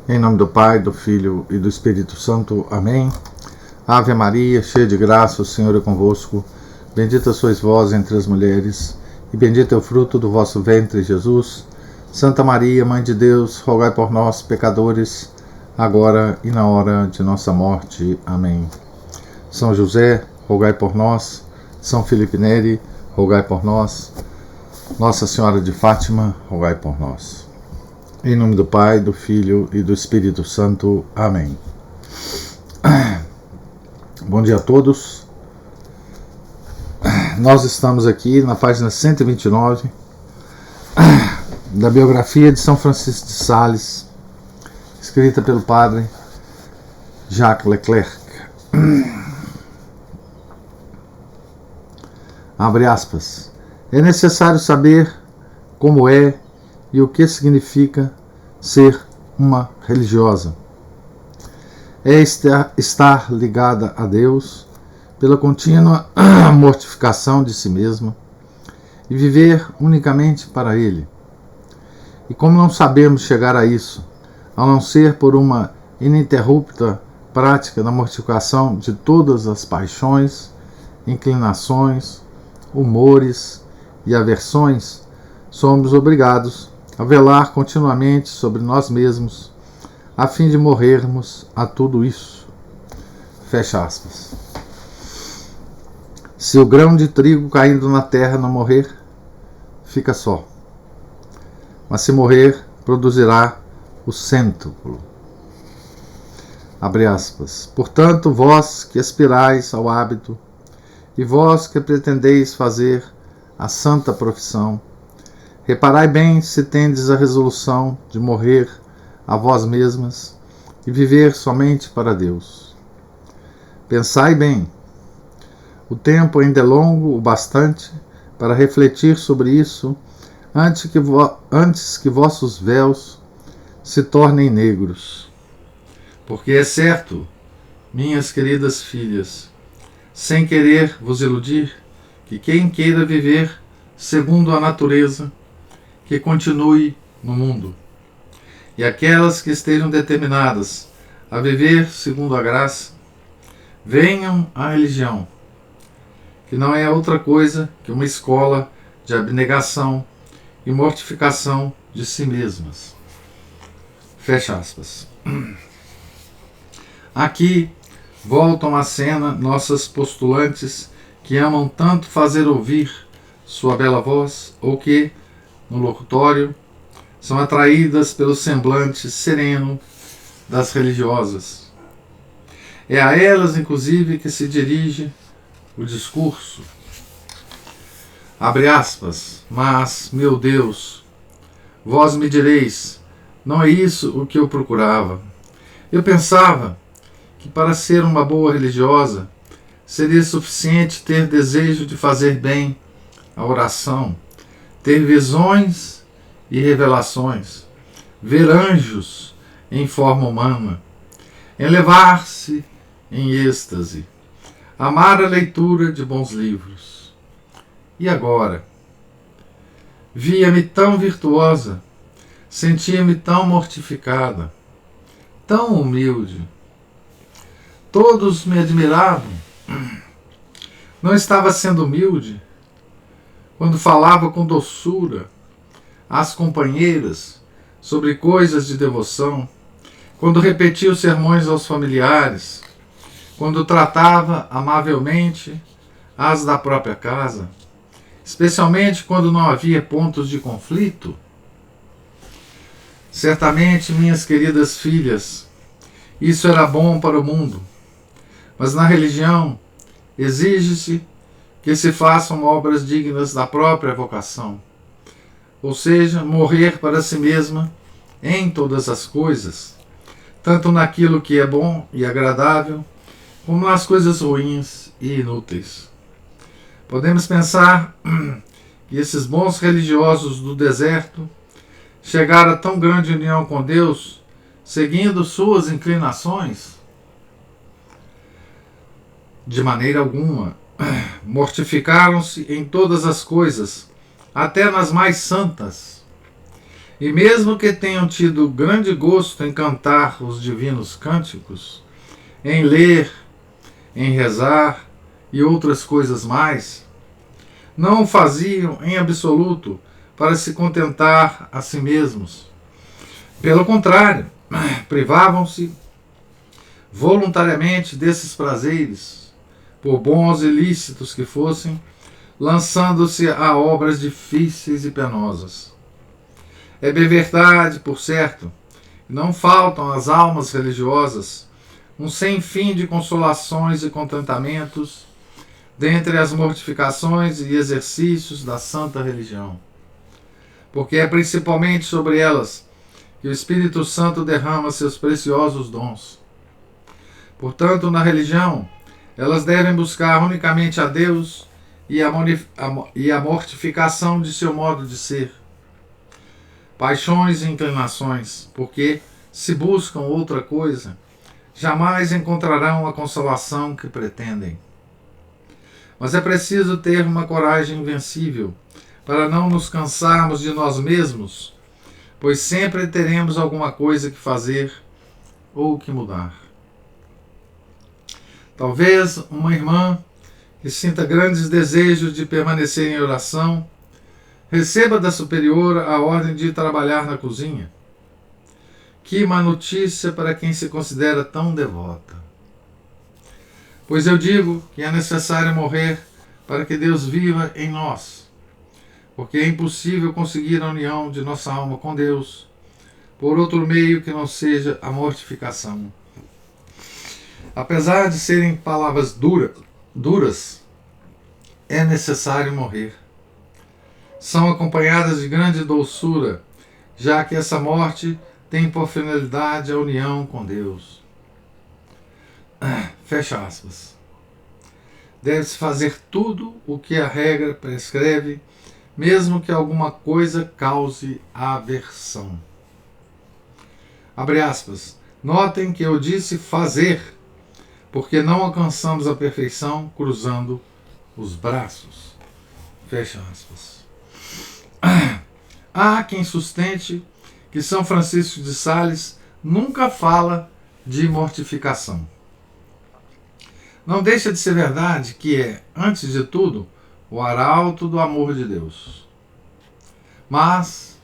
Em nome do Pai, do Filho e do Espírito Santo. Amém. Ave Maria, cheia de graça, o Senhor é convosco. Bendita sois vós entre as mulheres, e bendito é o fruto do vosso ventre, Jesus. Santa Maria, Mãe de Deus, rogai por nós, pecadores, agora e na hora de nossa morte. Amém. São José, rogai por nós. São Felipe Neri, rogai por nós. Nossa Senhora de Fátima, rogai por nós. Em nome do Pai, do Filho e do Espírito Santo. Amém. Bom dia a todos. Nós estamos aqui na página 129 da biografia de São Francisco de Sales, escrita pelo padre Jacques Leclerc. Abre aspas. É necessário saber como é e o que significa ser uma religiosa. É estar ligada a Deus pela contínua mortificação de si mesma e viver unicamente para Ele. E como não sabemos chegar a isso, a não ser por uma ininterrupta prática da mortificação de todas as paixões, inclinações, humores e aversões, somos obrigados a velar continuamente sobre nós mesmos, a fim de morrermos a tudo isso. Fecha aspas. Se o grão de trigo caindo na terra não morrer, fica só. Mas se morrer, produzirá o cêntuplo. Abre aspas. Portanto, vós que aspirais ao hábito, e vós que pretendeis fazer a santa profissão, reparai bem se tendes a resolução de morrer a vós mesmas e viver somente para Deus. Pensai bem, o tempo ainda é longo o bastante para refletir sobre isso antes que vossos véus se tornem negros. Porque é certo, minhas queridas filhas, sem querer vos iludir, que quem queira viver segundo a natureza, que continue no mundo. E aquelas que estejam determinadas a viver segundo a graça, venham à religião, que não é outra coisa que uma escola de abnegação e mortificação de si mesmas. Fecha aspas. Aqui voltam à cena nossas postulantes que amam tanto fazer ouvir sua bela voz, ou que, no locutório, são atraídas pelo semblante sereno das religiosas. É a elas, inclusive, que se dirige o discurso. Abre aspas. Mas, meu Deus, vós me direis, não é isso o que eu procurava. Eu pensava que para ser uma boa religiosa seria suficiente ter desejo de fazer bem a oração, ter visões e revelações, ver anjos em forma humana, elevar-se em êxtase, amar a leitura de bons livros. E agora? Via-me tão virtuosa, sentia-me tão mortificada, tão humilde. Todos me admiravam. Não estava sendo humilde quando falava com doçura às companheiras sobre coisas de devoção, quando repetia os sermões aos familiares, quando tratava amavelmente as da própria casa, especialmente quando não havia pontos de conflito. Certamente, minhas queridas filhas, isso era bom para o mundo, mas na religião exige-se que se façam obras dignas da própria vocação, ou seja, morrer para si mesma em todas as coisas, tanto naquilo que é bom e agradável, como nas coisas ruins e inúteis. Podemos pensar que esses bons religiosos do deserto chegaram a tão grande união com Deus, seguindo suas inclinações? De maneira alguma. Mortificaram-se em todas as coisas, até nas mais santas, E mesmo que tenham tido grande gosto em cantar os divinos cânticos, em ler, em rezar e outras coisas mais, não o faziam em absoluto para se contentar a si mesmos. Pelo contrário, privavam-se voluntariamente desses prazeres, por bons e lícitos que fossem, lançando-se a obras difíceis e penosas. É bem verdade, por certo, não faltam às almas religiosas um sem fim de consolações e contentamentos dentre as mortificações e exercícios da santa religião, porque é principalmente sobre elas que o Espírito Santo derrama seus preciosos dons. Portanto, na religião, elas devem buscar unicamente a Deus e a mortificação de seu modo de ser, paixões e inclinações, porque, se buscam outra coisa, jamais encontrarão a consolação que pretendem. Mas é preciso ter uma coragem invencível para não nos cansarmos de nós mesmos, pois sempre teremos alguma coisa que fazer ou que mudar. Talvez uma irmã que sinta grandes desejos de permanecer em oração receba da superiora a ordem de trabalhar na cozinha. Que má notícia para quem se considera tão devota! Pois eu digo que é necessário morrer para que Deus viva em nós, porque é impossível conseguir a união de nossa alma com Deus por outro meio que não seja a mortificação. Apesar de serem palavras duras, é necessário morrer. São acompanhadas de grande doçura, já que essa morte tem por finalidade a união com Deus. Fecha aspas. Deve-se fazer tudo o que a regra prescreve, mesmo que alguma coisa cause aversão. Abre aspas. Notem que eu disse fazer, porque não alcançamos a perfeição cruzando os braços. Fecha aspas. Há quem sustente que São Francisco de Sales nunca fala de mortificação. Não deixa de ser verdade que é, antes de tudo, o arauto do amor de Deus. Mas,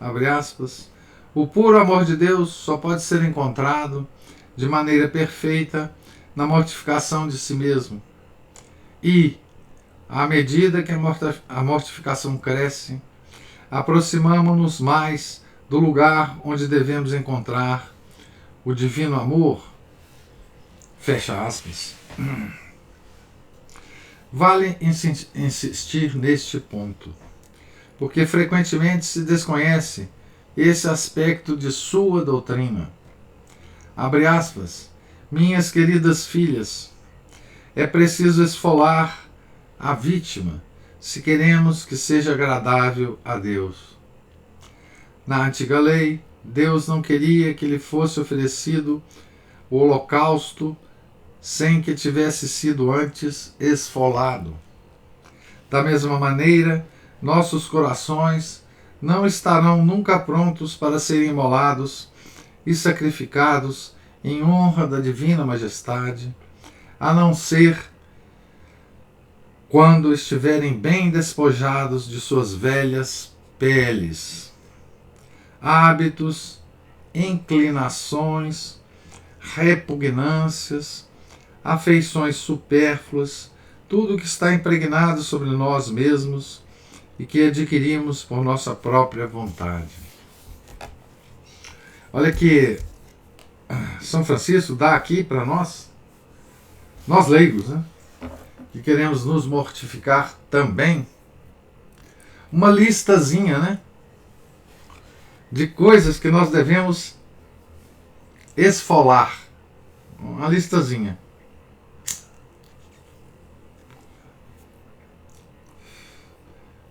abre aspas, o puro amor de Deus só pode ser encontrado de maneira perfeita na mortificação de si mesmo. E, à medida que a mortificação cresce, aproximamo-nos mais do lugar onde devemos encontrar o divino amor. Fecha aspas. Vale insistir neste ponto, porque frequentemente se desconhece esse aspecto de sua doutrina. Abre aspas. Minhas queridas filhas, é preciso esfolar a vítima se queremos que seja agradável a Deus. Na antiga lei, Deus não queria que lhe fosse oferecido o holocausto sem que tivesse sido antes esfolado. Da mesma maneira, nossos corações não estarão nunca prontos para serem imolados e sacrificados em honra da divina majestade, a não ser quando estiverem bem despojados de suas velhas peles, hábitos, inclinações, repugnâncias, afeições supérfluas, tudo que está impregnado sobre nós mesmos e que adquirimos por nossa própria vontade. Olha que São Francisco dá aqui para nós leigos, né, que queremos nos mortificar também, uma listazinha, né, de coisas que nós devemos esfolar. Uma listazinha.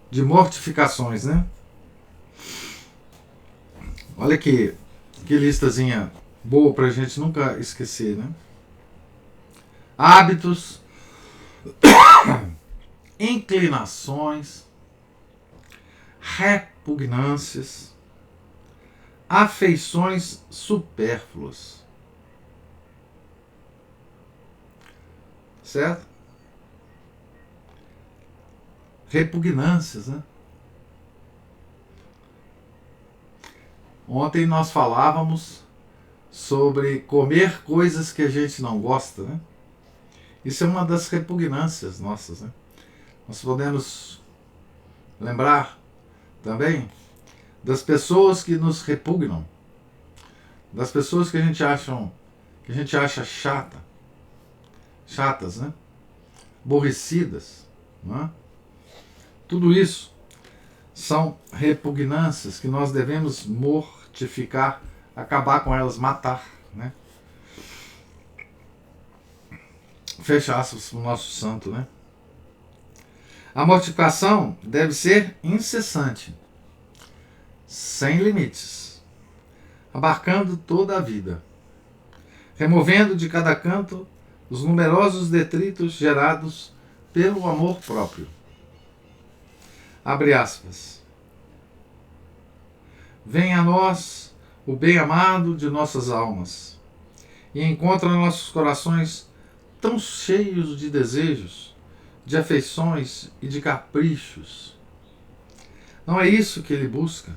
De mortificações, né? Olha que listazinha boa pra gente nunca esquecer, né? Hábitos, inclinações, repugnâncias, afeições supérfluas. Certo? Repugnâncias, né? Ontem nós falávamos sobre comer coisas que a gente não gosta, né? Isso é uma das repugnâncias nossas, né? Nós podemos lembrar também das pessoas que nos repugnam, das pessoas que a gente acha chatas, né? Aborrecidas, né? Tudo isso são repugnâncias que nós devemos mortificar, acabar com elas, matar, né? Fecha aspas para o nosso santo, né? A mortificação deve ser incessante, sem limites, abarcando toda a vida, removendo de cada canto os numerosos detritos gerados pelo amor próprio. Abre aspas. Venha a nós o bem-amado de nossas almas e encontra nossos corações tão cheios de desejos, de afeições e de caprichos. Não é isso que ele busca.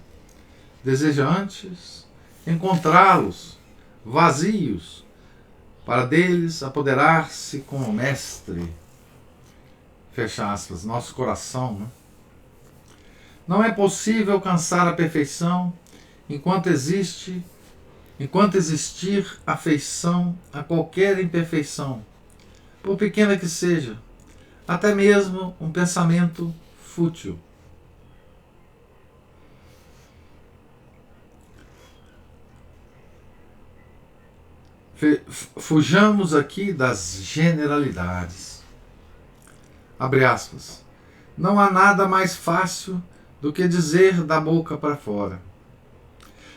Deseja antes encontrá-los vazios, para deles apoderar-se como mestre. Fecha aspas. Nosso coração, né? Não é possível alcançar a perfeição enquanto existir afeição a qualquer imperfeição, por pequena que seja, até mesmo um pensamento fútil. Fujamos aqui das generalidades. Abre aspas. Não há nada mais fácil do que dizer da boca para fora.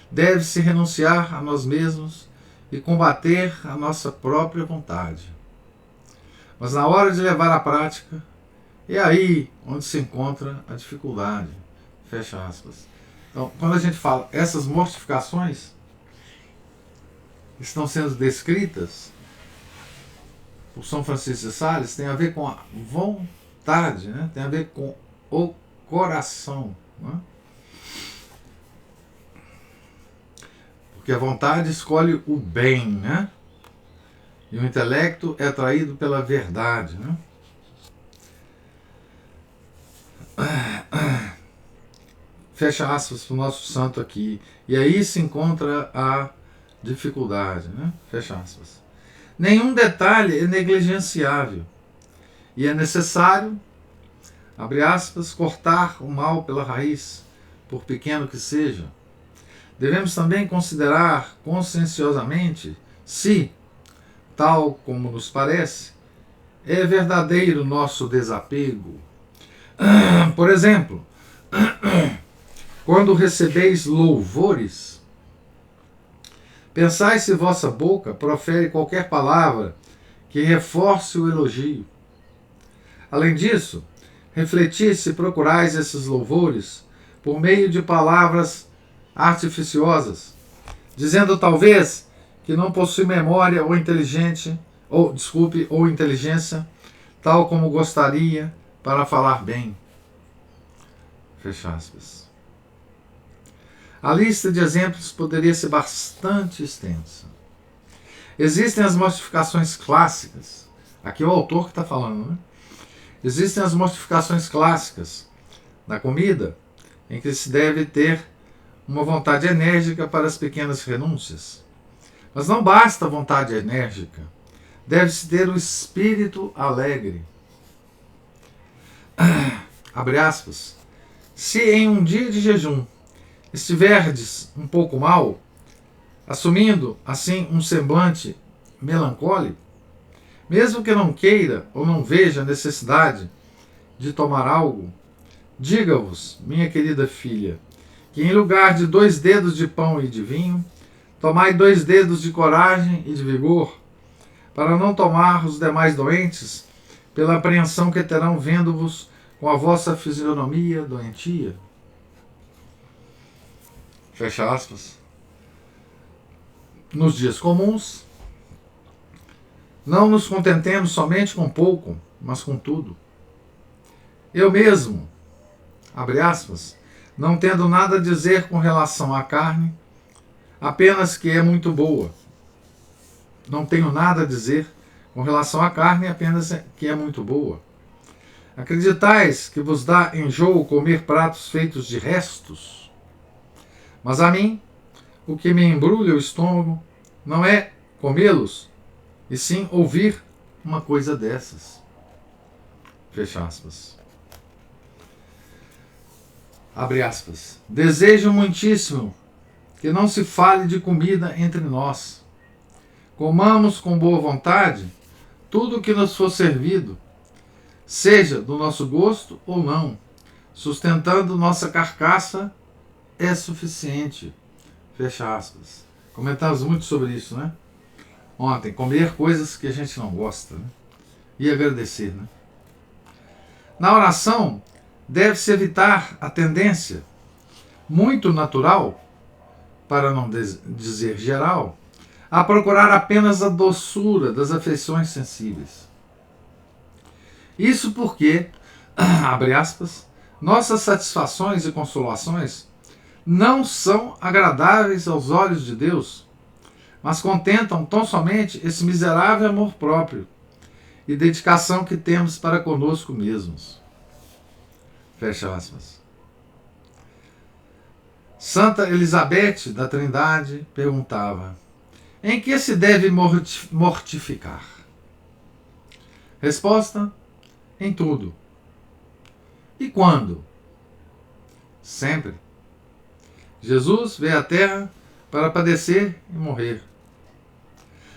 Deve-se renunciar a nós mesmos e combater a nossa própria vontade. Mas na hora de levar à prática, é aí onde se encontra a dificuldade. Fecha aspas. Então, quando a gente fala essas mortificações estão sendo descritas por São Francisco de Sales, tem a ver com a vontade, né? Tem a ver com o coração, né? Porque a vontade escolhe o bem, né? E o intelecto é atraído pela verdade, né? Fecha aspas para o nosso santo aqui. E aí se encontra a dificuldade, né? Fecha aspas. Nenhum detalhe é negligenciável e é necessário, abre aspas, cortar o mal pela raiz, por pequeno que seja. Devemos também considerar conscienciosamente se, tal como nos parece, é verdadeiro nosso desapego. Por exemplo, quando recebeis louvores, pensai se vossa boca profere qualquer palavra que reforce o elogio. Além disso, refleti se procurais esses louvores por meio de palavras artificiosas, dizendo talvez que não possui memória ou inteligência, tal como gostaria para falar bem. Fecha aspas. A lista de exemplos poderia ser bastante extensa. Existem as mortificações clássicas. Aqui é o autor que está falando, né? Existem as mortificações clássicas da comida, em que se deve ter uma vontade enérgica para as pequenas renúncias. Mas não basta a vontade enérgica. Deve-se ter o espírito alegre. Abre aspas. Se em um dia de jejum estiverdes um pouco mal, assumindo assim um semblante melancólico, mesmo que não queira ou não veja necessidade de tomar algo, diga-vos, minha querida filha, que em lugar de 2 dedos de pão e de vinho, tomai 2 dedos de coragem e de vigor, para não tomar os demais doentes pela apreensão que terão vendo-vos com a vossa fisionomia doentia. Fecha aspas. nos dias comuns, não nos contentemos somente com pouco, mas com tudo. Eu mesmo, abre aspas, não tendo nada a dizer com relação à carne, apenas que é muito boa. Não tenho nada a dizer com relação à carne, apenas que é muito boa. Acreditais que vos dá enjoo comer pratos feitos de restos? Mas a mim, o que me embrulha o estômago não é comê-los, e sim ouvir uma coisa dessas. Fecha aspas. Abre aspas. Desejo muitíssimo que não se fale de comida entre nós. Comamos com boa vontade tudo o que nos for servido, seja do nosso gosto ou não, sustentando nossa carcaça é suficiente. Fecha aspas. Comentamos muito sobre isso, né? Ontem, comer coisas que a gente não gosta, né? E agradecer, né? Na oração, deve-se evitar a tendência, muito natural, para não dizer geral, a procurar apenas a doçura das afeições sensíveis. Isso porque, abre aspas, nossas satisfações e consolações não são agradáveis aos olhos de Deus, mas contentam tão somente esse miserável amor próprio e dedicação que temos para conosco mesmos. Fecha aspas. Santa Elizabeth da Trindade perguntava: em que se deve mortificar? Resposta: em tudo. E quando? Sempre. Jesus veio à Terra para padecer e morrer.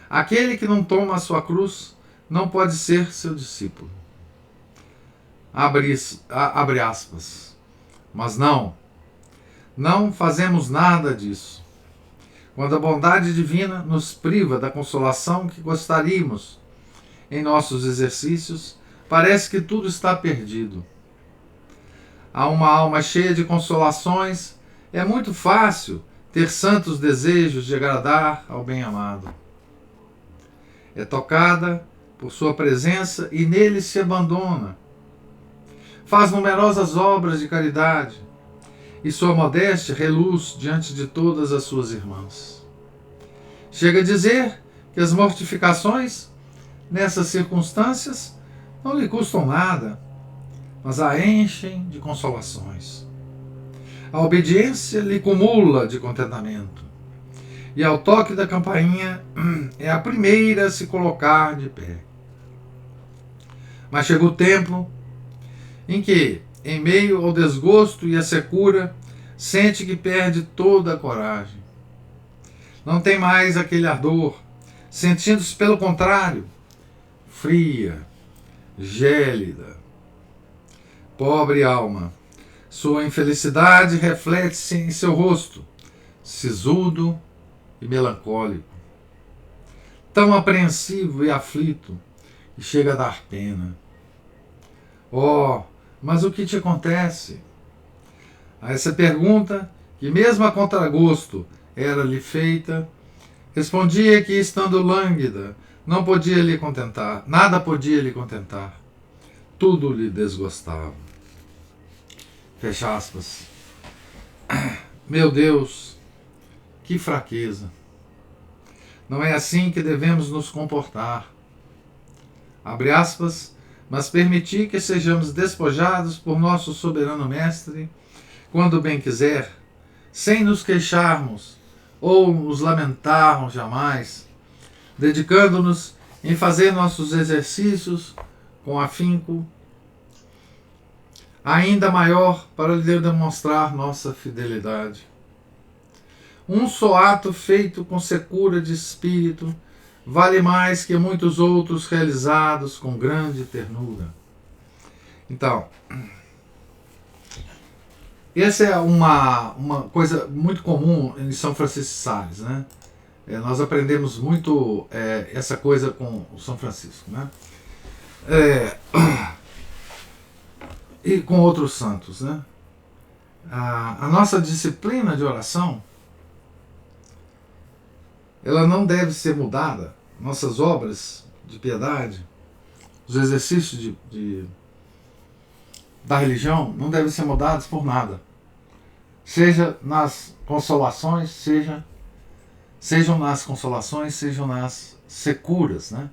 Aquele que não toma a sua cruz não pode ser seu discípulo. Abre aspas. Mas não fazemos nada disso. Quando a bondade divina nos priva da consolação que gostaríamos em nossos exercícios, parece que tudo está perdido. A uma alma cheia de consolações, é muito fácil ter santos desejos de agradar ao bem-amado. É tocada por sua presença e nele se abandona. Faz numerosas obras de caridade e sua modéstia reluz diante de todas as suas irmãs. Chega a dizer que as mortificações, nessas circunstâncias, não lhe custam nada, mas a enchem de consolações. A obediência lhe cumula de contentamento, e ao toque da campainha é a primeira a se colocar de pé. Mas chega o tempo em que, em meio ao desgosto e à secura, sente que perde toda a coragem. Não tem mais aquele ardor, sentindo-se, pelo contrário, fria, gélida. Pobre alma, sua infelicidade reflete-se em seu rosto, sisudo e melancólico. Tão apreensivo e aflito, que chega a dar pena. Oh, mas o que te acontece? A essa pergunta, que mesmo a contragosto era-lhe feita, respondia que, estando lânguida, não podia lhe contentar, nada podia lhe contentar. Tudo lhe desgostava. Fecha aspas. Meu Deus, que fraqueza. Não é assim que devemos nos comportar. Abre aspas, mas permitir que sejamos despojados por nosso soberano mestre, quando bem quiser, sem nos queixarmos ou nos lamentarmos jamais, dedicando-nos em fazer nossos exercícios com afinco, ainda maior para lhe demonstrar nossa fidelidade. Um só ato feito com secura de espírito vale mais que muitos outros realizados com grande ternura. Então, essa é uma coisa muito comum em São Francisco de Sales, né? Nós aprendemos muito essa coisa com o São Francisco, né? E com outros santos, né? A nossa disciplina de oração ela não deve ser mudada. Nossas obras de piedade, os exercícios da religião não devem ser mudados por nada. Seja nas consolações, sejam nas consolações, sejam nas securas, né?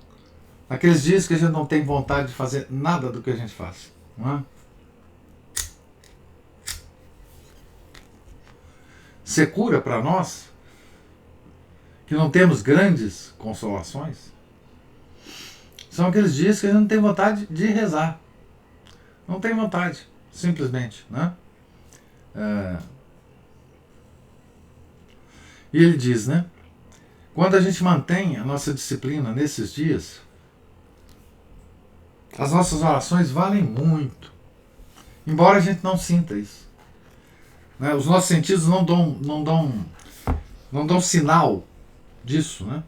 Aqueles dias que a gente não tem vontade de fazer nada do que a gente faz, não é? Secura para nós, que não temos grandes consolações, são aqueles dias que a gente não tem vontade de rezar. Não tem vontade, simplesmente, né? E ele diz, né? Quando a gente mantém a nossa disciplina nesses dias, as nossas orações valem muito, embora a gente não sinta isso, né? Os nossos sentidos não dão sinal disso, né?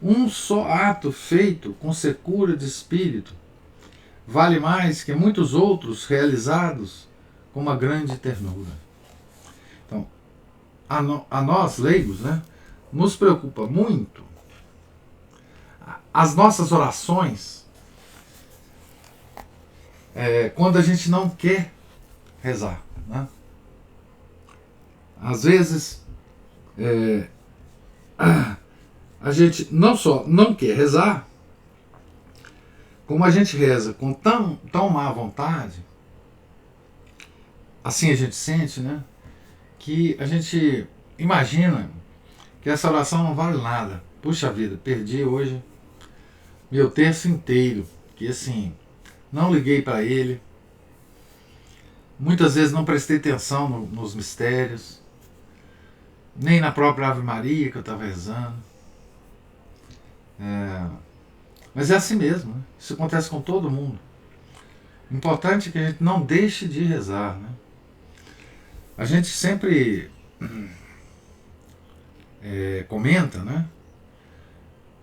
Um só ato feito com secura de espírito vale mais que muitos outros realizados com uma grande ternura. Então, a nós, leigos, né, nos preocupa muito as nossas orações quando a gente não quer rezar, né? Às vezes a gente não só não quer rezar, como a gente reza com tão má vontade, assim a gente sente, né, que a gente imagina que essa oração não vale nada. Puxa vida, perdi hoje meu terço inteiro, que assim, não liguei para ele, muitas vezes não prestei atenção nos mistérios, nem na própria Ave Maria que eu estava rezando. Mas é assim mesmo, né? Isso acontece com todo mundo. O importante é que a gente não deixe de rezar, né? A gente sempre comenta, né,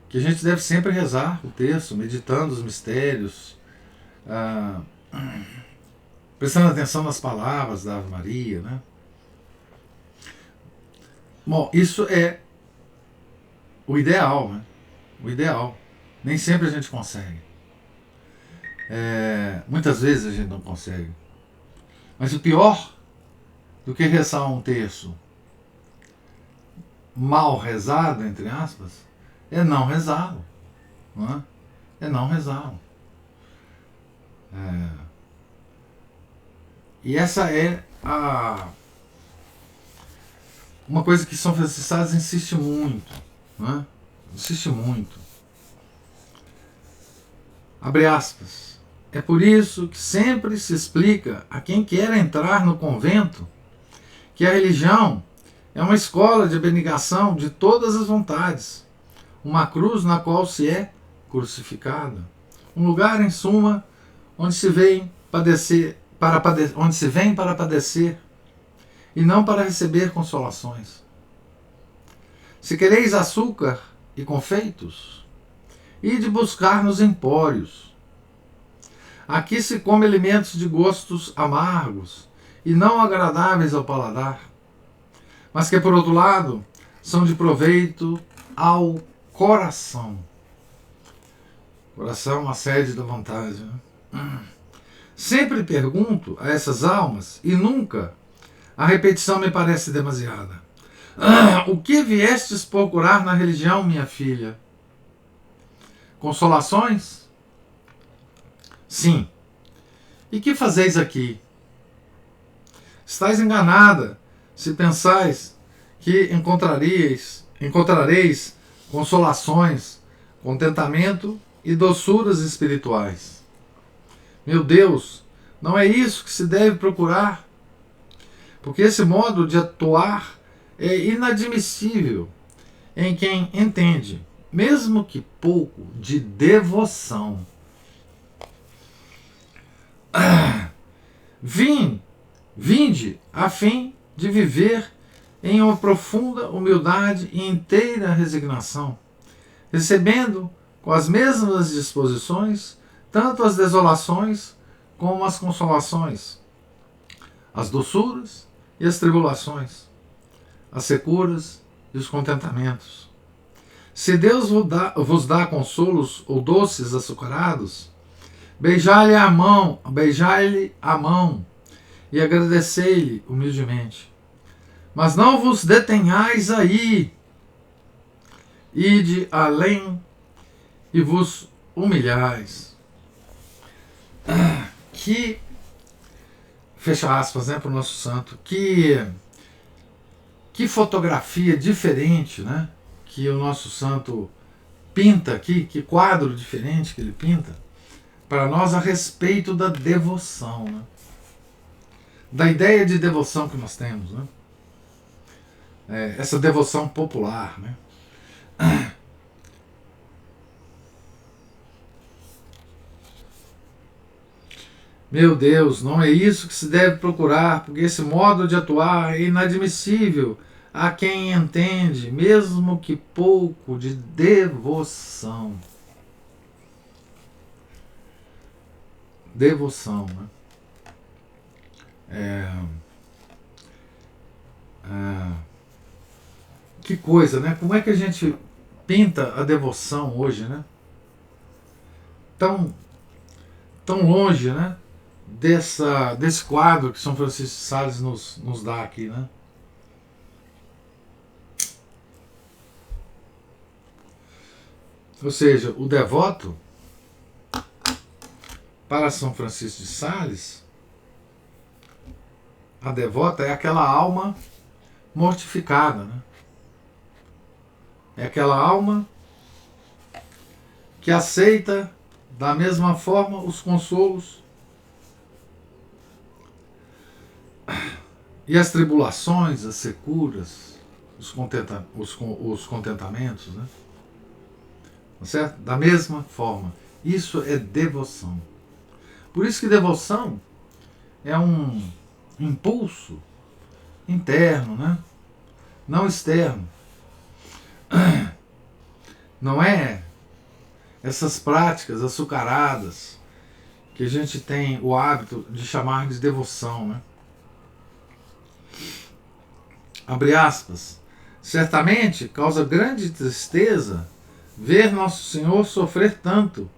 que a gente deve sempre rezar o terço, meditando os mistérios, prestando atenção nas palavras da Ave Maria, né? Bom, isso é o ideal, né? O ideal. Nem sempre a gente consegue. Muitas vezes a gente não consegue. Mas o pior do que rezar um terço mal rezado, entre aspas, é não rezá-lo. Não é? É não rezá-lo. E essa é uma coisa que São Francisco de Sales insiste muito. Não é? Insiste muito. Abre aspas. É por isso que sempre se explica a quem quer entrar no convento que a religião é uma escola de abnegação de todas as vontades, uma cruz na qual se é crucificado, um lugar, em suma, onde se vem para padecer e não para receber consolações. Se quereis açúcar e confeitos, ide buscar nos empórios. Aqui se come alimentos de gostos amargos e não agradáveis ao paladar, mas que, por outro lado, são de proveito ao coração. Coração, a sede da vontade, né? Sempre pergunto a essas almas, e nunca a repetição me parece demasiada. O que viestes procurar na religião, minha filha? Consolações? Sim. E que fazeis aqui? Estais enganada se pensais que encontrareis consolações, contentamento e doçuras espirituais. Meu Deus, não é isso que se deve procurar, porque esse modo de atuar é inadmissível em quem entende, mesmo que pouco, de devoção. Vinde a fim de viver em uma profunda humildade e inteira resignação, recebendo com as mesmas disposições tanto as desolações como as consolações, as doçuras e as tribulações, as securas e os contentamentos. Se Deus vos dá consolos ou doces açucarados, beijai-lhe a mão e agradecei-lhe humildemente. Mas não vos detenhais aí, ide além e vos humilhais. Que, fecha aspas, né, para o nosso santo, que fotografia diferente, né, que o nosso santo pinta aqui, que quadro diferente que ele pinta para nós a respeito da devoção, né, da ideia de devoção que nós temos, né, essa devoção popular, né. Meu Deus, não é isso que se deve procurar, porque esse modo de atuar é inadmissível a quem entende, mesmo que pouco, de devoção. Devoção, né? Que coisa, né? Como é que a gente pinta a devoção hoje, né? Tão longe, né? Desse quadro que São Francisco de Sales nos dá aqui, né? Ou seja, o devoto, para São Francisco de Sales, a devota é aquela alma mortificada, né? É aquela alma que aceita da mesma forma os consolos e as tribulações, as securas, os contentamentos, né? Certo? Da mesma forma. Isso é devoção. Por isso que devoção é um impulso interno, né? Não externo. Não é essas práticas açucaradas que a gente tem o hábito de chamar de devoção, né? Abre aspas. Certamente causa grande tristeza ver Nosso Senhor sofrer tanto,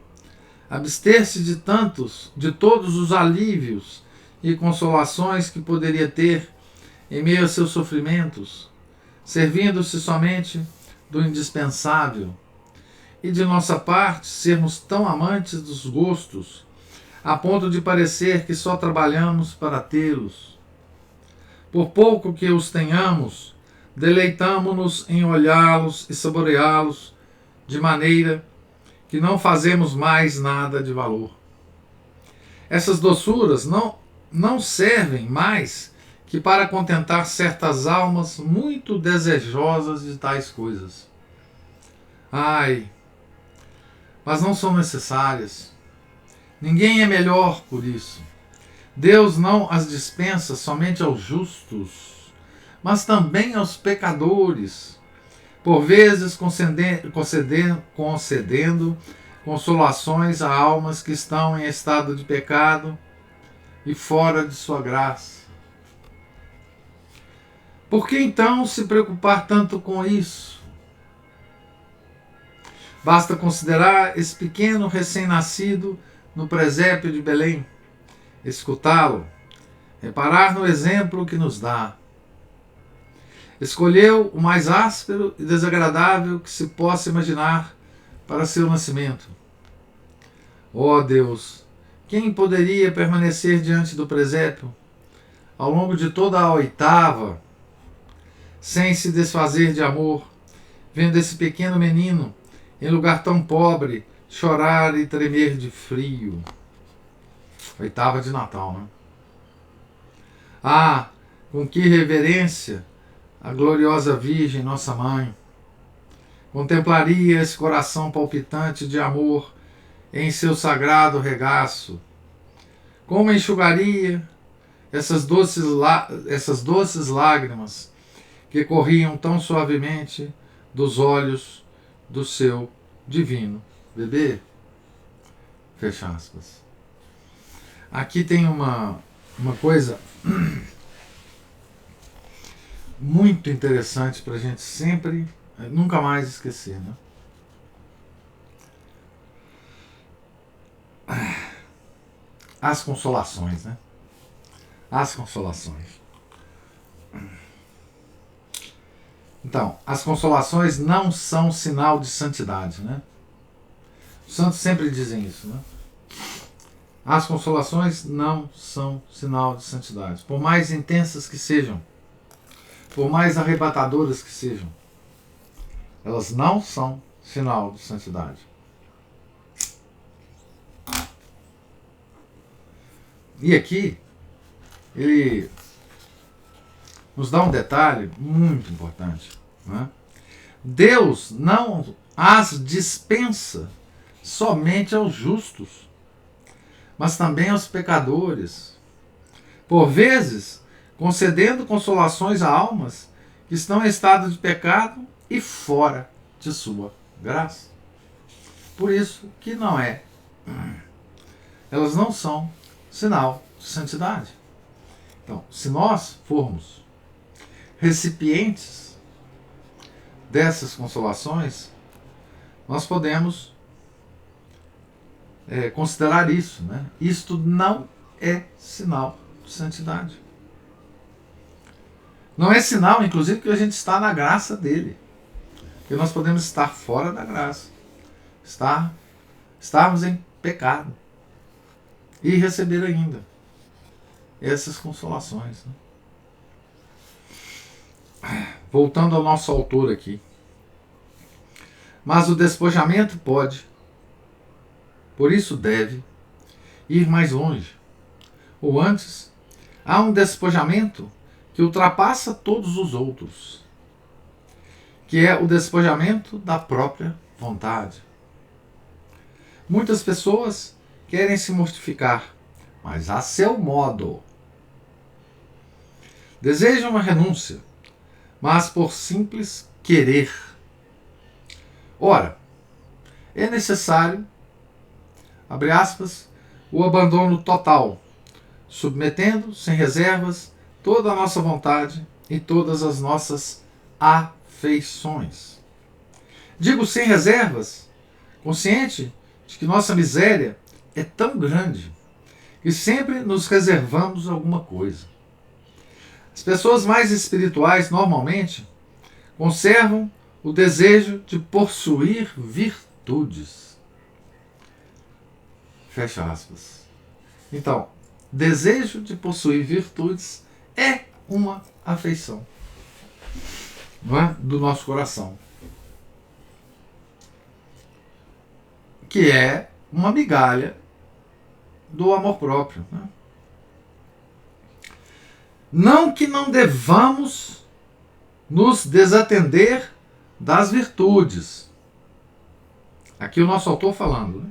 abster-se de todos os alívios e consolações que poderia ter em meio a seus sofrimentos, servindo-se somente do indispensável, e de nossa parte sermos tão amantes dos gostos, a ponto de parecer que só trabalhamos para tê-los. Por pouco que os tenhamos, deleitamo-nos em olhá-los e saboreá-los, de maneira que não fazemos mais nada de valor. Essas doçuras não servem mais que para contentar certas almas muito desejosas de tais coisas. Ai, mas não são necessárias. Ninguém é melhor por isso. Deus não as dispensa somente aos justos, mas também aos pecadores, por vezes concedendo consolações a almas que estão em estado de pecado e fora de sua graça. Por que então se preocupar tanto com isso? Basta considerar esse pequeno recém-nascido no presépio de Belém, escutá-lo, reparar no exemplo que nos dá. Escolheu o mais áspero e desagradável que se possa imaginar para seu nascimento. Ó Deus, quem poderia permanecer diante do presépio ao longo de toda a oitava, sem se desfazer de amor, vendo esse pequeno menino, em lugar tão pobre, chorar e tremer de frio? Oitava de Natal, né? Ah, com que reverência a gloriosa Virgem, nossa Mãe, contemplaria esse coração palpitante de amor em seu sagrado regaço. Como enxugaria essas doces lágrimas que corriam tão suavemente dos olhos do seu divino bebê? Fecha aspas. Aqui tem uma coisa muito interessante para a gente sempre, nunca mais esquecer, né? As consolações, né? As consolações. Então, as consolações não são sinal de santidade, né? Os santos sempre dizem isso, né? As consolações não são sinal de santidade. Por mais intensas que sejam, por mais arrebatadoras que sejam, elas não são sinal de santidade. E aqui, ele nos dá um detalhe muito importante, né? Deus não as dispensa somente aos justos, mas também aos pecadores, por vezes concedendo consolações a almas que estão em estado de pecado e fora de sua graça. Por isso que elas não são sinal de santidade. Então, se nós formos recipientes dessas consolações, nós podemos considerar isso, né? Isto não é sinal de santidade. Não é sinal, inclusive, que a gente está na graça dele. Porque nós podemos estar fora da graça. Estarmos em pecado. E receber ainda essas consolações, né? Voltando ao nosso autor aqui. Mas o despojamento pode, por isso deve, ir mais longe. Ou antes, há um despojamento que ultrapassa todos os outros, que é o despojamento da própria vontade. Muitas pessoas querem se mortificar, mas a seu modo. Desejam uma renúncia, mas por simples querer. Ora, é necessário, abre aspas, o abandono total, submetendo, sem reservas, toda a nossa vontade e todas as nossas afeições. Digo sem reservas, consciente de que nossa miséria é tão grande que sempre nos reservamos alguma coisa. As pessoas mais espirituais, normalmente, conservam o desejo de possuir virtudes. Fecha aspas. Então, desejo de possuir virtudes é uma afeição, não é? Do nosso coração, que é uma migalha do amor próprio, né? Não que não devamos nos desatender das virtudes. Aqui o nosso autor falando, né?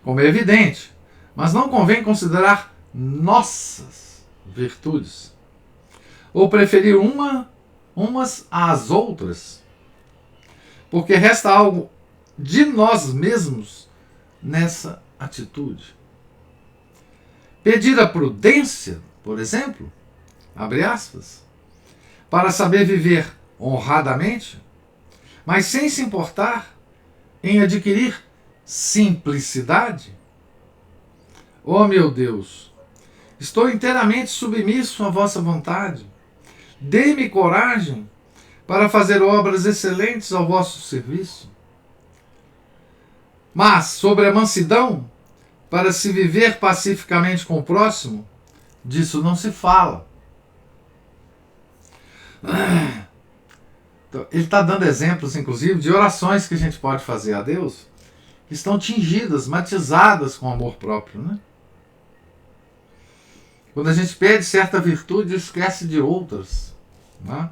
Como é evidente, mas não convém considerar nossas virtudes, ou preferir umas às outras, porque resta algo de nós mesmos nessa atitude. Pedir a prudência, por exemplo, abre aspas, para saber viver honradamente, mas sem se importar em adquirir simplicidade. Oh meu Deus, estou inteiramente submisso à vossa vontade. Dê-me coragem para fazer obras excelentes ao vosso serviço. Mas sobre a mansidão, para se viver pacificamente com o próximo, disso não se fala. Então, ele está dando exemplos, inclusive, de orações que a gente pode fazer a Deus, que estão tingidas, matizadas com amor próprio, né? Quando a gente pede certa virtude, esquece de outras, né?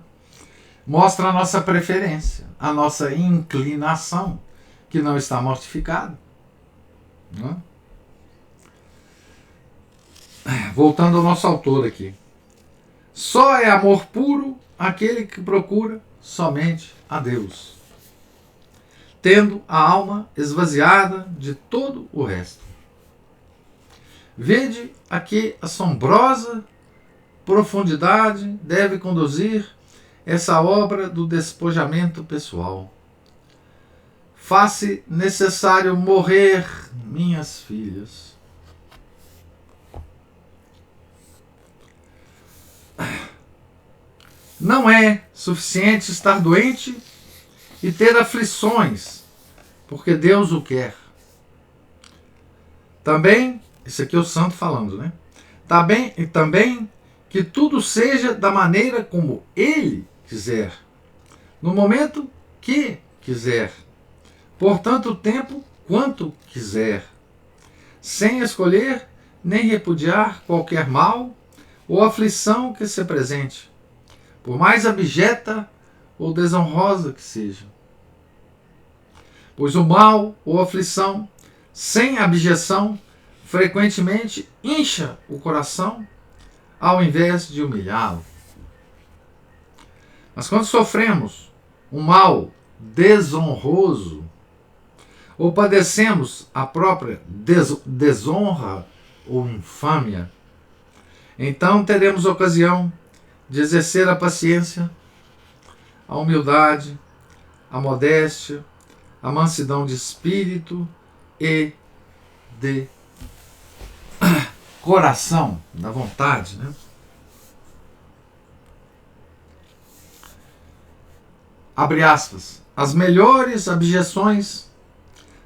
Mostra a nossa preferência, a nossa inclinação, que não está mortificada, né? Voltando ao nosso autor aqui. Só é amor puro aquele que procura somente a Deus, tendo a alma esvaziada de todo o resto. Vede a que assombrosa profundidade deve conduzir essa obra do despojamento pessoal. Faz-se necessário morrer, minhas filhas. Não é suficiente estar doente e ter aflições, porque Deus o quer. Também, isso aqui é o santo falando, né? Também que tudo seja da maneira como Ele quiser, no momento que quiser, por tanto tempo quanto quiser, sem escolher nem repudiar qualquer mal ou aflição que se apresente, por mais abjeta ou desonrosa que seja. Pois o mal ou aflição, sem abjeção, frequentemente incha o coração, ao invés de humilhá-lo. Mas quando sofremos um mal desonroso, ou padecemos a própria desonra ou infâmia, então teremos ocasião de exercer a paciência, a humildade, a modéstia, a mansidão de espírito e de coração, da vontade, né? Abre aspas. As melhores abjeções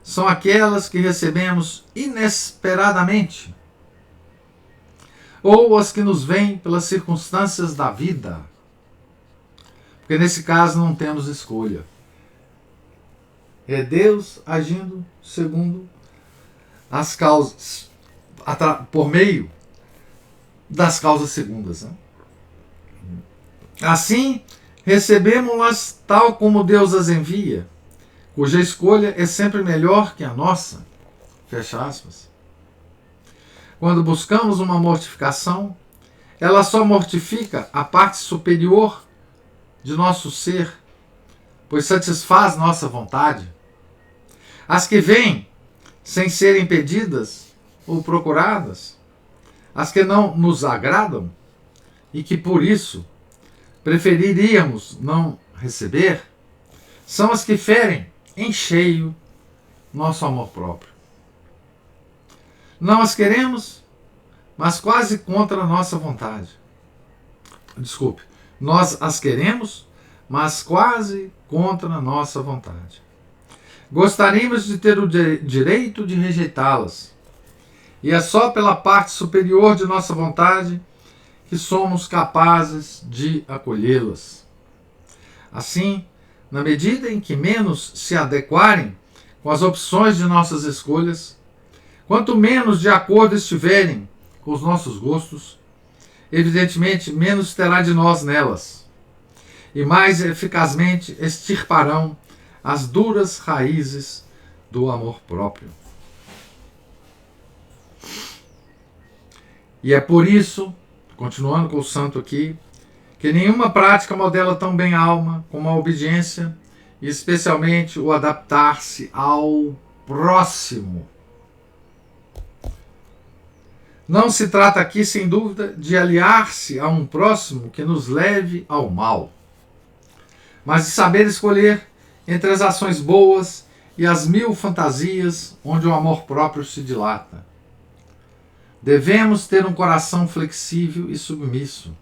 são aquelas que recebemos inesperadamente, ou as que nos vêm pelas circunstâncias da vida. Porque nesse caso não temos escolha. É Deus agindo segundo as causas, por meio das causas segundas. Né? Assim, recebemos-las tal como Deus as envia, cuja escolha é sempre melhor que a nossa. Fecha aspas. Quando buscamos uma mortificação, ela só mortifica a parte superior de nosso ser, pois satisfaz nossa vontade. As que vêm sem serem pedidas ou procuradas, as que não nos agradam e que por isso preferiríamos não receber, são as que ferem em cheio nosso amor próprio. Não as queremos, mas quase contra a nossa vontade. Desculpe, nós as queremos, mas quase contra a nossa vontade. Gostaríamos de ter o direito de rejeitá-las, e é só pela parte superior de nossa vontade que somos capazes de acolhê-las. Assim, na medida em que menos se adequarem com as opções de nossas escolhas, quanto menos de acordo estiverem com os nossos gostos, evidentemente menos terá de nós nelas, e mais eficazmente extirparão as duras raízes do amor próprio. E é por isso, continuando com o santo aqui, que nenhuma prática modela tão bem a alma como a obediência, e especialmente o adaptar-se ao próximo. Não se trata aqui, sem dúvida, de aliar-se a um próximo que nos leve ao mal, mas de saber escolher entre as ações boas e as mil fantasias onde o amor próprio se dilata. Devemos ter um coração flexível e submisso,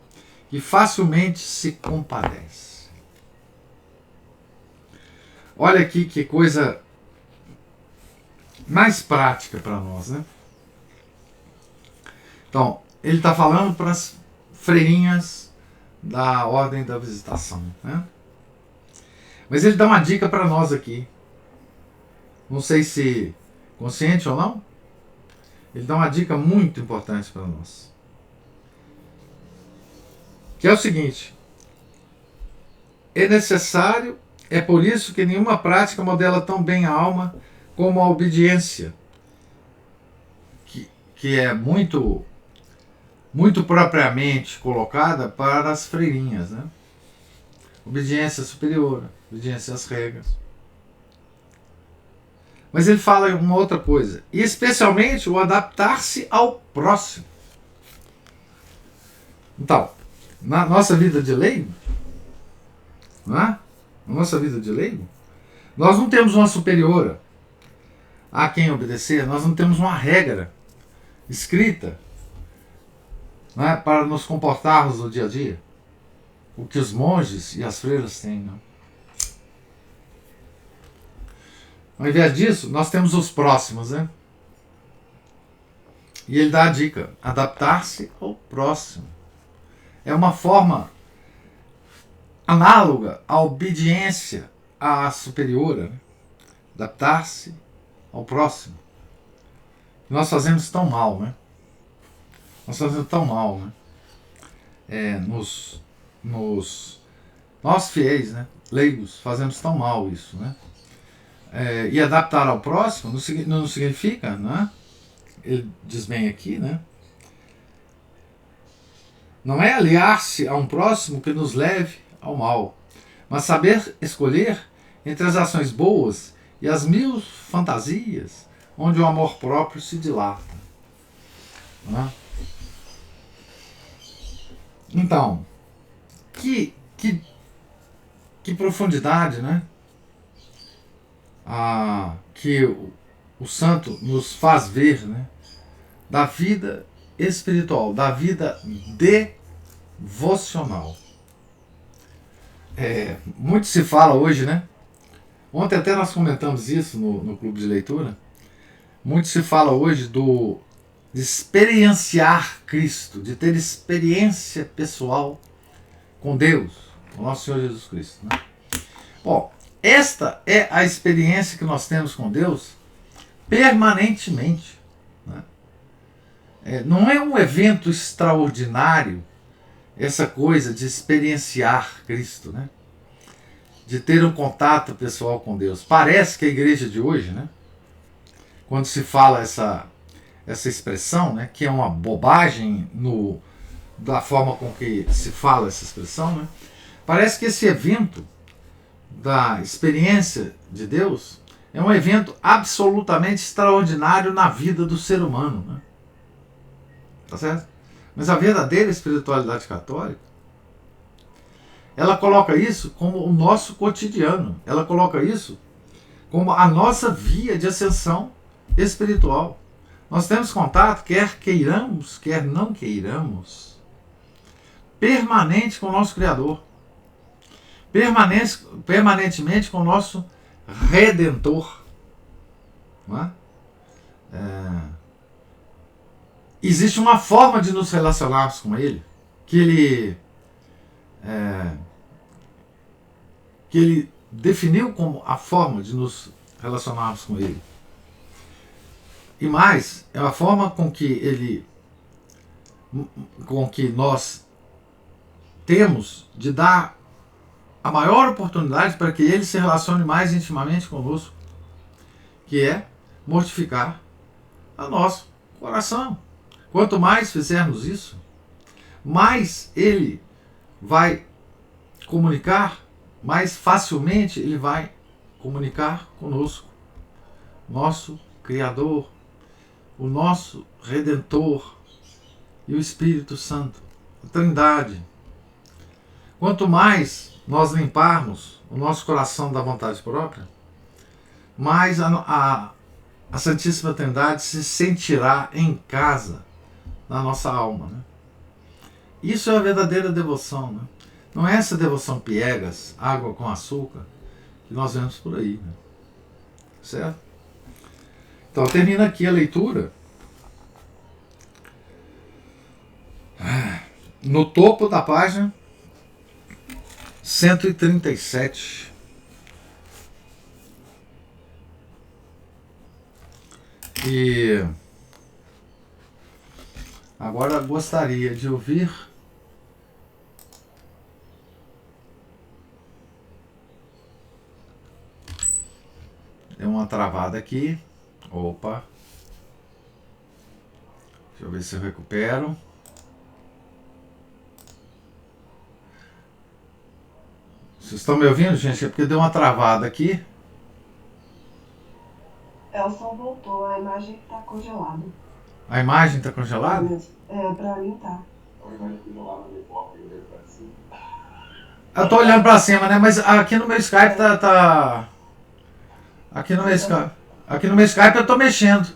que facilmente se compadece. Olha aqui que coisa mais prática para nós, né? Então, ele está falando para as freirinhas da Ordem da Visitação, né? Mas ele dá uma dica para nós aqui. Não sei se consciente ou não. Ele dá uma dica muito importante para nós. Que é o seguinte. É por isso que nenhuma prática modela tão bem a alma como a obediência. Que é muito propriamente colocada para as freirinhas, né? Obediência superior, obediência às regras. Mas ele fala uma outra coisa, e especialmente o adaptar-se ao próximo. Então, na nossa vida de lei, não é? Na nossa vida de leigo. Nós não temos uma superiora a quem obedecer, nós não temos uma regra escrita, não é, para nos comportarmos no dia a dia. O que os monges e as freiras têm, não? Ao invés disso, nós temos os próximos, né? E ele dá a dica: adaptar-se ao próximo. É uma forma análoga à obediência à superiora, né? Adaptar-se ao próximo. Nós fazemos tão mal, né? Nós fazemos tão mal, né? Nós fiéis, né? Leigos, fazemos tão mal isso, né? E adaptar ao próximo não significa, né? Ele diz bem aqui, né? Não é aliar-se a um próximo que nos leve ao mal, mas saber escolher entre as ações boas e as mil fantasias onde o amor próprio se dilata. Né? Então, que profundidade, né? Que o santo nos faz ver, né? Da vida espiritual, da vida devocional. Muito se fala hoje, né? Ontem até nós comentamos isso no clube de leitura. Muito se fala hoje de experienciar Cristo, de ter experiência pessoal com Deus, com nosso Senhor Jesus Cristo. Né? Bom, esta é a experiência que nós temos com Deus permanentemente. Né? Não é um evento extraordinário essa coisa de experienciar Cristo, né? De ter um contato pessoal com Deus. Parece que a igreja de hoje, né? Quando se fala essa expressão, né? Que é uma bobagem da forma com que se fala essa expressão, né? Parece que esse evento da experiência de Deus é um evento absolutamente extraordinário na vida do ser humano, né? Tá certo? Mas a verdadeira espiritualidade católica, ela coloca isso como o nosso cotidiano. Ela coloca isso como a nossa via de ascensão espiritual. Nós temos contato, quer queiramos, quer não queiramos, permanente com o nosso Criador. Permanentemente com o nosso Redentor. Não é? Existe uma forma de nos relacionarmos com Ele que Ele definiu como a forma de nos relacionarmos com Ele. E mais, é a forma com que nós temos de dar a maior oportunidade para que Ele se relacione mais intimamente conosco, que é mortificar o nosso coração. Quanto mais fizermos isso, mais Ele vai comunicar, mais facilmente Ele vai comunicar conosco, nosso Criador, o nosso Redentor e o Espírito Santo, a Trindade. Quanto mais nós limparmos o nosso coração da vontade própria, mais a Santíssima Trindade se sentirá em casa na nossa alma. Né? Isso é a verdadeira devoção. Né? Não é essa devoção piegas, água com açúcar, que nós vemos por aí. Né? Certo? Então termina aqui a leitura. No topo da página 137. E agora gostaria de ouvir deu uma travada aqui. Opa. Deixa eu ver se eu recupero. Vocês estão me ouvindo, gente? É porque deu uma travada aqui. Elson voltou, a imagem está congelada. A imagem está congelada? Pra mim tá. Eu tô olhando pra cima, né? Mas aqui no meu Skype aqui no meu Skype. Aqui no meu Skype eu tô mexendo.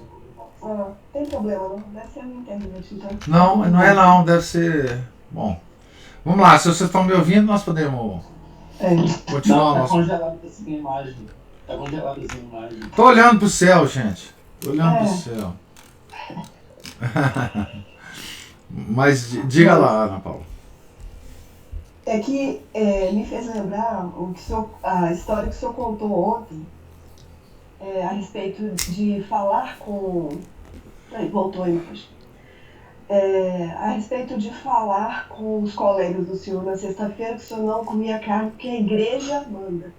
Tem problema, não? Deve ser a minha internet, então. Não é não, deve ser. Bom. Vamos lá, se vocês estão me ouvindo, nós podemos continuar Não, tá nosso. congelado essa imagem. Tá congelada essa imagem. Tô olhando pro céu, gente. Tô olhando pro céu. Mas diga lá, Ana Paula. É que me fez lembrar a história que o senhor contou ontem a respeito de falar com. Aí, voltou a imagem. A respeito de falar com os colegas do senhor na sexta-feira que o senhor não comia carne porque a igreja manda.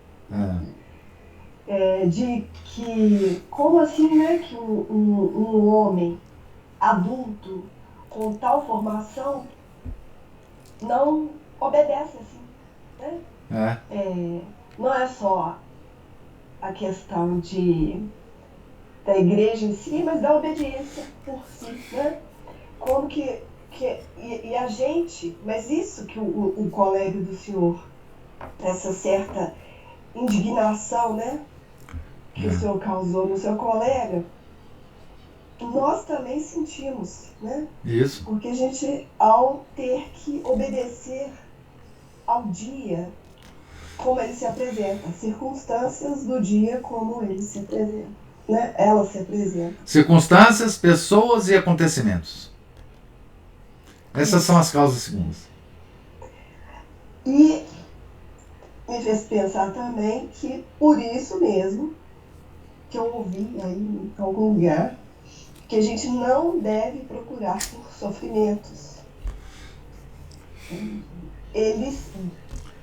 De que, como assim, né, que um homem adulto com tal formação não obedece assim, né? Não é só a questão da igreja em si, mas da obediência por si, né? Como e a gente, mas isso que o colega do senhor, essa certa indignação, né, que o senhor causou no seu colega, nós também sentimos, né? Isso. Porque a gente, ao ter que obedecer ao dia como ele se apresenta, circunstâncias do dia como ele se apresenta, né? Ela se apresenta. Circunstâncias, pessoas e acontecimentos. Essas são as causas segundas. E me fez pensar também que por isso mesmo que eu ouvi aí em algum lugar que a gente não deve procurar por sofrimentos. Eles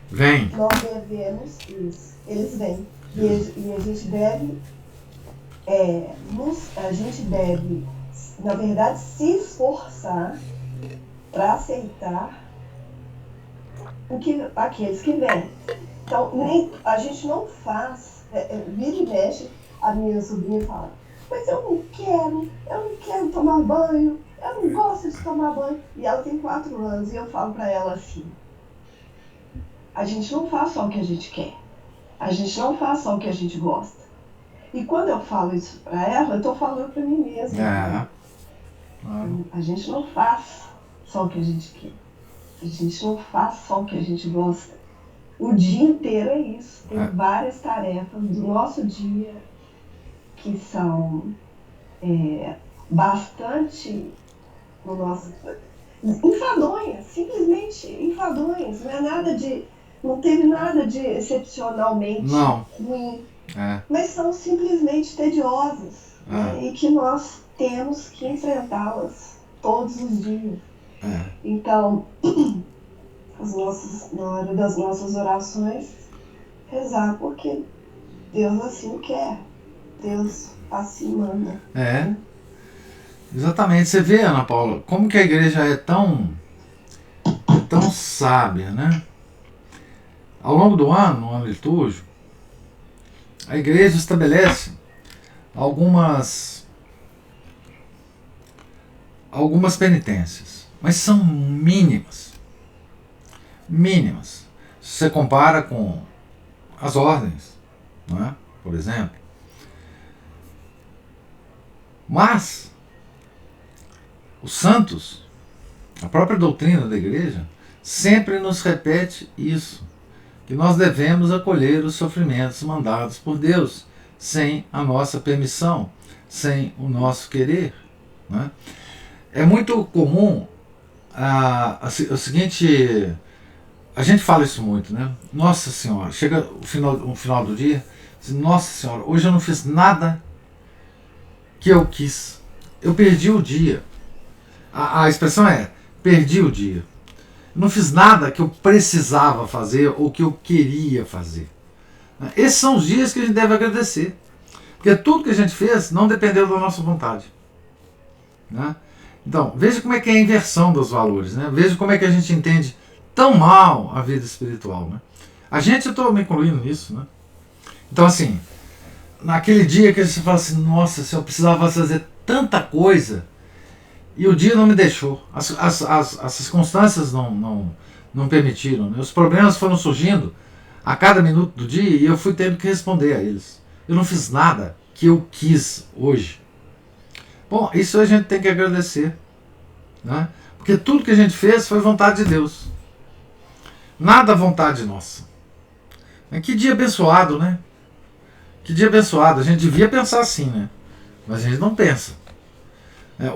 vêm. Nós devemos isso. Eles vêm. E a gente deve a gente deve, na verdade, se esforçar para aceitar aqueles que vêm. Então, a gente não faz, vira e mexe, a minha sobrinha fala, mas eu não quero tomar banho, eu não gosto de tomar banho. E ela tem 4 anos e eu falo para ela assim, a gente não faz só o que a gente quer, a gente não faz só o que a gente gosta. E quando eu falo isso para ela, eu estou falando para mim mesma. A gente não faz só o que a gente quer, a gente não faz só o que a gente gosta. O dia inteiro é isso, tem várias tarefas do nosso dia que são bastante no nosso, enfadonhas, simplesmente enfadonhas, não teve nada de excepcionalmente ruim, mas são simplesmente tediosas, né, e que nós temos que enfrentá-las todos os dias. Então, na hora das nossas orações, rezar porque Deus assim quer. Deus assim manda. Exatamente. Você vê, Ana Paula, como que a igreja é tão sábia, né? Ao longo do ano, no ano litúrgico, a igreja estabelece algumas penitências, mas são mínimas. Mínimas. Se você compara com as ordens, não é? Por exemplo. Mas os santos, a própria doutrina da igreja, sempre nos repete isso, que nós devemos acolher os sofrimentos mandados por Deus, sem a nossa permissão, sem o nosso querer. Né? É muito comum o seguinte, a gente fala isso muito, né? Nossa Senhora, chega o final do dia, diz, Nossa Senhora, hoje eu não fiz nada que eu quis, eu perdi o dia. A expressão é, perdi o dia. Não fiz nada que eu precisava fazer ou que eu queria fazer. Esses são os dias que a gente deve agradecer. Porque tudo que a gente fez não dependeu da nossa vontade. Né? Então, veja como é que é a inversão dos valores. Né? Veja como é que a gente entende tão mal a vida espiritual. Né? Eu estou me incluindo nisso. Né? Então, assim, naquele dia que você fala assim, nossa, se eu precisava fazer tanta coisa, e o dia não me deixou, as circunstâncias não não permitiram, né? Os problemas foram surgindo a cada minuto do dia e eu fui tendo que responder a eles. Eu não fiz nada que eu quis hoje. Bom, isso a gente tem que agradecer, né? Porque tudo que a gente fez foi vontade de Deus. Nada vontade nossa. Que dia abençoado, né? Que dia abençoado. A gente devia pensar assim, né? Mas a gente não pensa.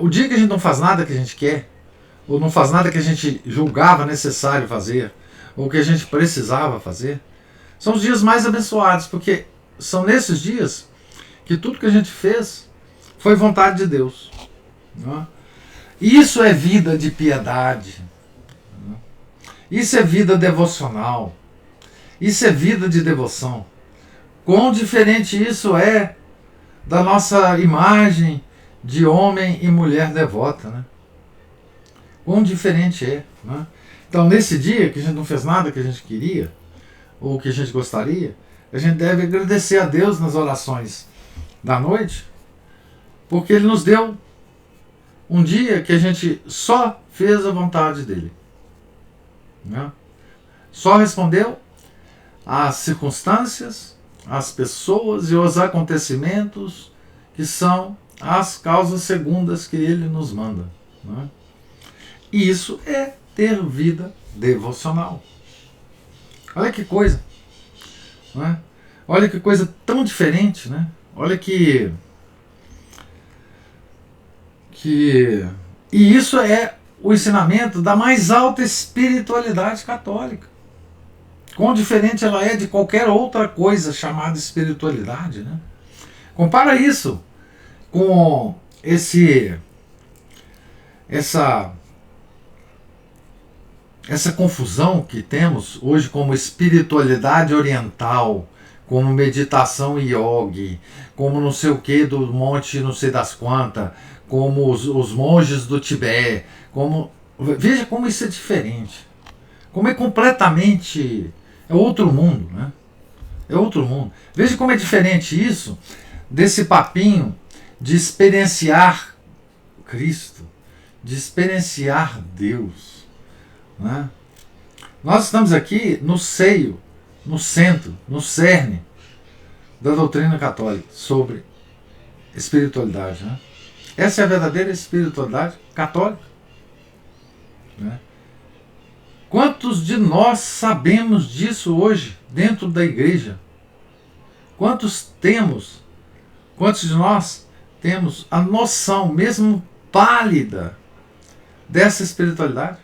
O dia que a gente não faz nada que a gente quer, ou não faz nada que a gente julgava necessário fazer, ou que a gente precisava fazer, são os dias mais abençoados, porque são nesses dias que tudo que a gente fez foi vontade de Deus. Né? Isso é vida de piedade. Né? Isso é vida devocional. Isso é vida de devoção. Quão diferente isso é da nossa imagem de homem e mulher devota, né? Quão diferente é, né? Então, nesse dia que a gente não fez nada que a gente queria, ou que a gente gostaria, a gente deve agradecer a Deus nas orações da noite, porque Ele nos deu um dia que a gente só fez a vontade dEle. Né? Só respondeu às circunstâncias, às pessoas e aos acontecimentos que são as causas segundas que Ele nos manda. Né? E isso é ter vida devocional. Olha que coisa. Né? Olha que coisa tão diferente. Né? Olha que... E isso é o ensinamento da mais alta espiritualidade católica. Quão diferente ela é de qualquer outra coisa chamada espiritualidade. Né? Compara isso com essa confusão que temos hoje como espiritualidade oriental, como meditação yogi, como não sei o que do monte não sei das quantas, como os monges do Tibete, veja como isso é diferente, como é completamente, é outro mundo, né? É outro mundo. Veja como é diferente isso desse papinho de experienciar Cristo, de experienciar Deus, né? Nós estamos aqui no seio, no centro, no cerne da doutrina católica sobre espiritualidade, né? Essa é a verdadeira espiritualidade católica, né? Quantos de nós sabemos disso hoje dentro da igreja? Quantos de nós temos a noção, mesmo pálida, dessa espiritualidade?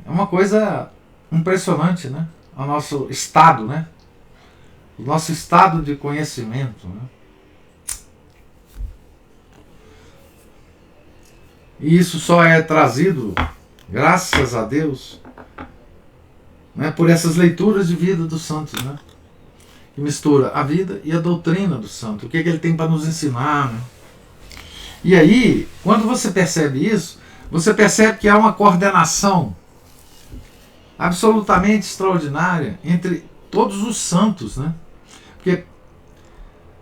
É uma coisa impressionante, né? O nosso estado, né? O nosso estado de conhecimento, né? E isso só é trazido, graças a Deus, né, por essas leituras de vida dos santos, né? Que mistura a vida e a doutrina do santo. O que ele tem para nos ensinar, né? E aí, quando você percebe isso, você percebe que há uma coordenação absolutamente extraordinária entre todos os santos, né? Porque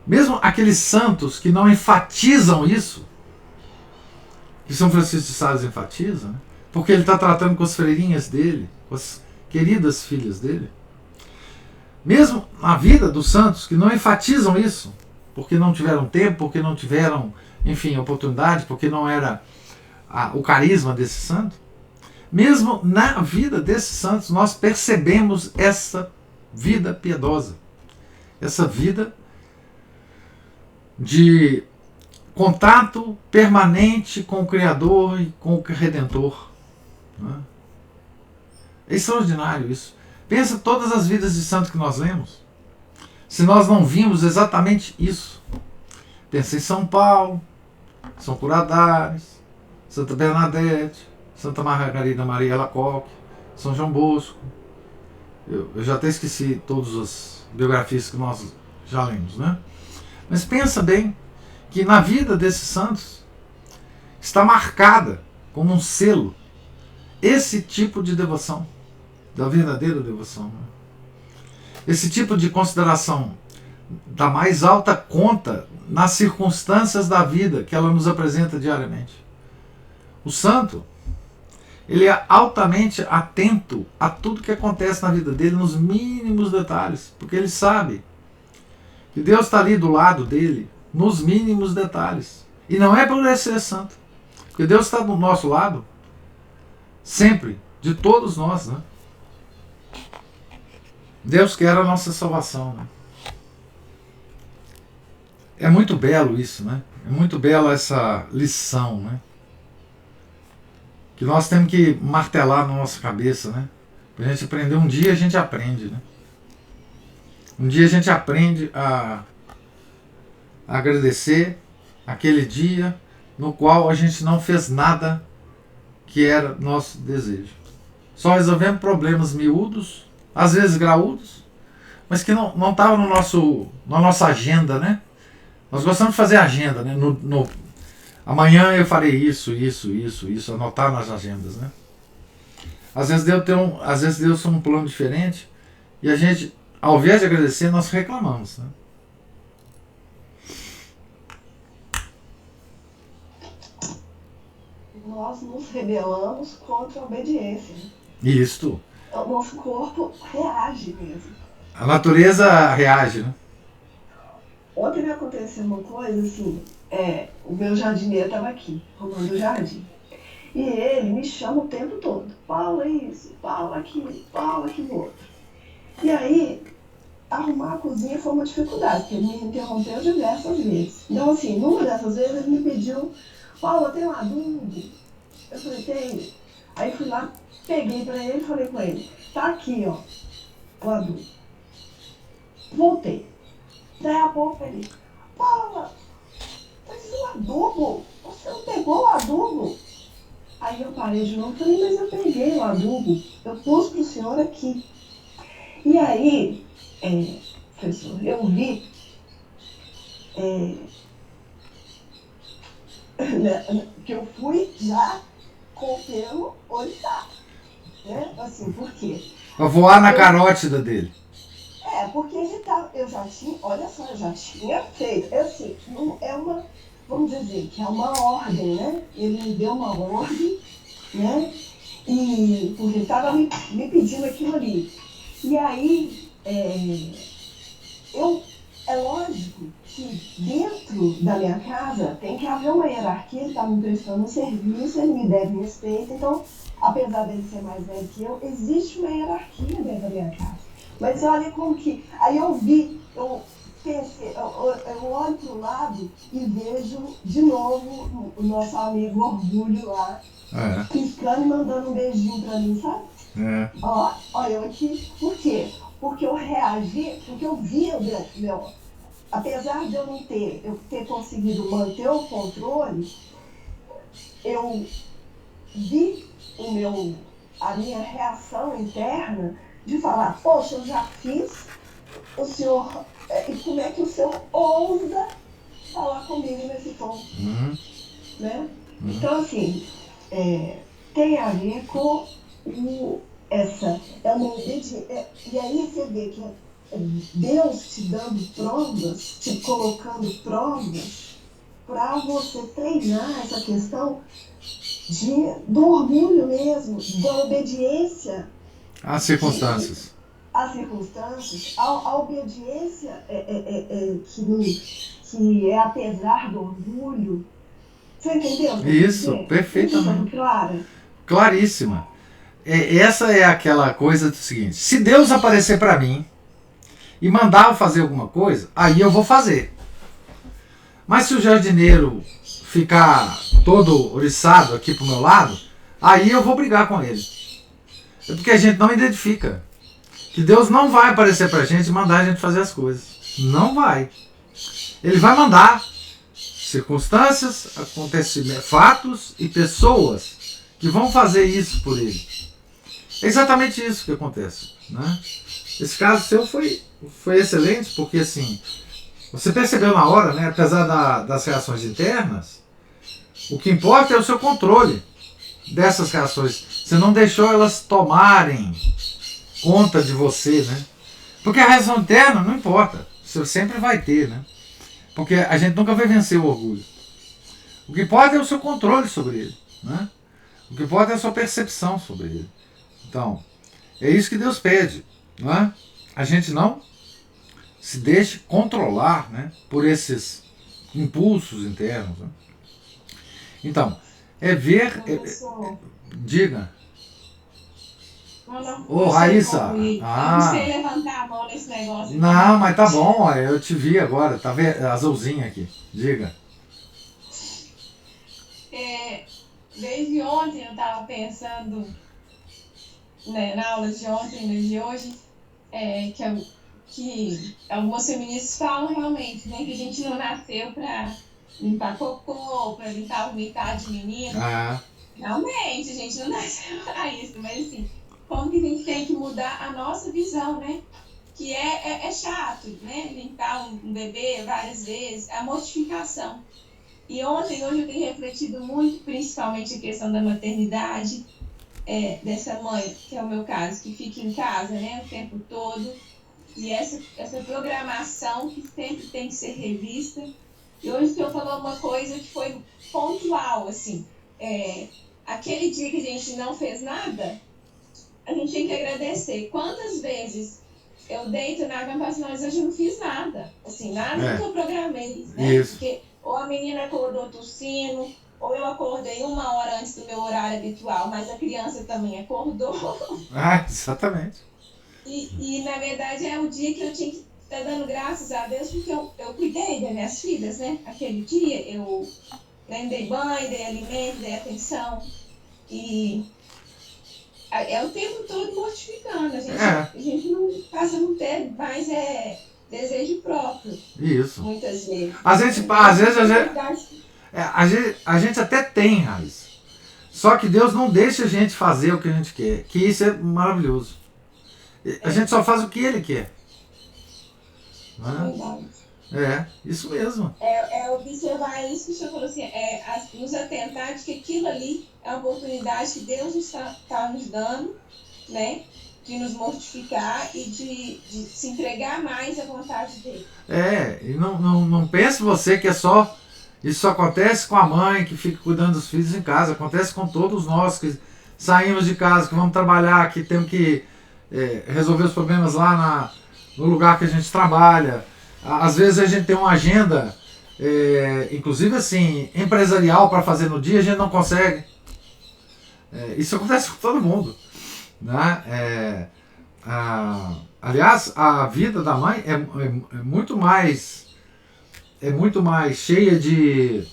mesmo aqueles santos que não enfatizam isso, que São Francisco de Sales enfatiza, né? Porque ele está tratando com as freirinhas dele, com as queridas filhas dele. Mesmo na vida dos santos que não enfatizam isso, porque não tiveram tempo, porque não tiveram, enfim, oportunidade, porque não era o carisma desse santo, mesmo na vida desses santos nós percebemos essa vida piedosa, essa vida de contato permanente com o Criador e com o Redentor. Né? É extraordinário isso. Pensa todas as vidas de santos que nós lemos. Se nós não vimos exatamente isso. Pensa em São Paulo, São Curadares, Santa Bernadette, Santa Margarida Maria Alacoque, São João Bosco. Eu já até esqueci todas as biografias que nós já lemos, né? Mas pensa bem que na vida desses santos está marcada como um selo esse tipo de devoção, da verdadeira devoção, né? Esse tipo de consideração da mais alta conta nas circunstâncias da vida que ela nos apresenta diariamente. O santo, Ele é altamente atento a tudo que acontece na vida dele, nos mínimos detalhes, porque ele sabe que Deus está ali do lado dele, nos mínimos detalhes. E não é por ele ser santo, porque Deus está do nosso lado, sempre, de todos nós, né? Deus quer a nossa salvação, né? É muito belo isso, né? É muito bela essa lição, né? Que nós temos que martelar na nossa cabeça, né? Para a gente aprender. Um dia a gente aprende, né? Um dia a gente aprende a agradecer aquele dia no qual a gente não fez nada que era nosso desejo. Só resolvemos problemas miúdos, às vezes graúdos, mas que não estavam na nossa agenda, né? Nós gostamos de fazer agenda, né? Amanhã eu farei isso, anotar nas agendas, né? Às vezes Deus tem um plano diferente e a gente, ao invés de agradecer, nós reclamamos, né? Nós nos rebelamos contra a obediência. Isto. O nosso corpo reage mesmo. A natureza reage, né? Ontem me aconteceu uma coisa assim, o meu jardineiro estava aqui, arrumando o jardim. E ele me chama o tempo todo. Paula isso, Paula aquilo, Paula aquilo outro. E aí, arrumar a cozinha foi uma dificuldade, porque ele me interrompeu diversas vezes. Então assim, numa dessas vezes ele me pediu, Paula, tem um adubo? Eu falei, tem. Aí fui lá, peguei pra ele e falei com ele, tá aqui, ó, o adubo. Voltei. Daí a pouco ele, Paula, mas o adubo? Você não pegou o adubo? Aí eu parei de novo e falei, mas eu peguei o adubo, eu pus pro senhor aqui. E aí, professor, eu vi que eu fui já com o pelo oriçado, né? Assim, por quê? Pra voar na carótida dele. Porque ele tava, eu já tinha feito, assim, não é uma, vamos dizer, que é uma ordem, né? Ele me deu uma ordem, né? E porque ele estava me pedindo aquilo ali. E aí, é lógico que dentro da minha casa tem que haver uma hierarquia, ele está me prestando um serviço, ele me deve respeito, então, apesar dele ser mais velho que eu, existe uma hierarquia dentro da minha casa. Mas olha como que... Aí eu pensei, eu olho para o lado e vejo de novo o nosso amigo Orgulho lá, piscando e mandando um beijinho para mim, sabe? Ó, eu aqui. Por quê? Porque eu reagi, porque eu vi o meu... Apesar de eu não ter conseguido manter o controle, eu vi a minha reação interna de falar, poxa, eu já fiz, o senhor, e como é que o senhor ousa falar comigo nesse tom? Né? Então, assim, tem a ver com uma obediência. E aí você vê que Deus te dando provas, te colocando provas, para você treinar essa questão do orgulho mesmo, da obediência. Às circunstâncias. A obediência que é apesar do orgulho. Você entendeu? Isso, perfeitamente. Clara? Claríssima. Essa é aquela coisa do seguinte: se Deus aparecer para mim e mandar eu fazer alguma coisa, aí eu vou fazer. Mas se o jardineiro ficar todo oriçado aqui pro meu lado, aí eu vou brigar com ele. É porque a gente não identifica que Deus não vai aparecer pra gente e mandar a gente fazer as coisas. Não vai. Ele vai mandar circunstâncias, acontecimentos, fatos e pessoas que vão fazer isso por ele. É exatamente isso que acontece, né? Esse caso seu foi excelente, porque assim, você percebeu na hora, né? Apesar das reações internas, o que importa é o seu controle dessas reações. Você não deixou elas tomarem conta de você, né? Porque a reação interna não importa, você sempre vai ter, né? Porque a gente nunca vai vencer o orgulho. O que importa é o seu controle sobre ele, né? O que importa é a sua percepção sobre ele. Então, é isso que Deus pede, não é? A gente não se deixe controlar, né, por esses impulsos internos. Né? Então, é ver... diga. Ô, Raíssa. Eu não sei levantar a mão nesse negócio. Não, mas tá bom, eu te vi agora, tá vendo? Azulzinha aqui. Diga. Desde ontem eu estava pensando, né, na aula de ontem e de hoje, que algumas feministas falam realmente, né, que a gente não nasceu para limpar cocô, para limpar a umidade de menino. Realmente, a gente não nasceu para isso, mas assim, como que a gente tem que mudar a nossa visão, né? Que é chato, né? Limpar um bebê várias vezes, a mortificação. E hoje eu tenho refletido muito, principalmente a questão da maternidade, dessa mãe, que é o meu caso, que fica em casa, né, o tempo todo, e essa programação que sempre tem que ser revista. E hoje o senhor falou uma coisa que foi pontual, assim, aquele dia que a gente não fez nada, a gente tem que agradecer. Quantas vezes eu deito na cama e falo assim, mas hoje eu não fiz nada, assim, nada que eu programei, né? Isso. Porque ou a menina acordou tossindo, ou eu acordei 1 hora antes do meu horário habitual, mas a criança também acordou. Exatamente. E na verdade é o dia que eu tinha que estar dando graças a Deus, porque eu cuidei das minhas filhas, né? Aquele dia eu dei banho, dei alimento, dei atenção. E é o tempo todo mortificando. A gente não passa a não ter mais desejo próprio. Isso. Muitas vezes. A gente até tem raiz. Só que Deus não deixa a gente fazer o que a gente quer. Que isso é maravilhoso. A gente só faz o que Ele quer. Não é? Isso mesmo. Observar isso que o senhor falou assim, nos atentar de que aquilo ali é uma oportunidade que Deus está nos dando, né? De nos mortificar e de se entregar mais à vontade dele. E não pense você que é só... Isso só acontece com a mãe que fica cuidando dos filhos em casa. Acontece com todos nós que saímos de casa, que vamos trabalhar, que temos que resolver os problemas lá no lugar que a gente trabalha. Às vezes a gente tem uma agenda, inclusive assim, empresarial para fazer no dia, a gente não consegue. Isso acontece com todo mundo. Né? Aliás, a vida da mãe é muito mais cheia de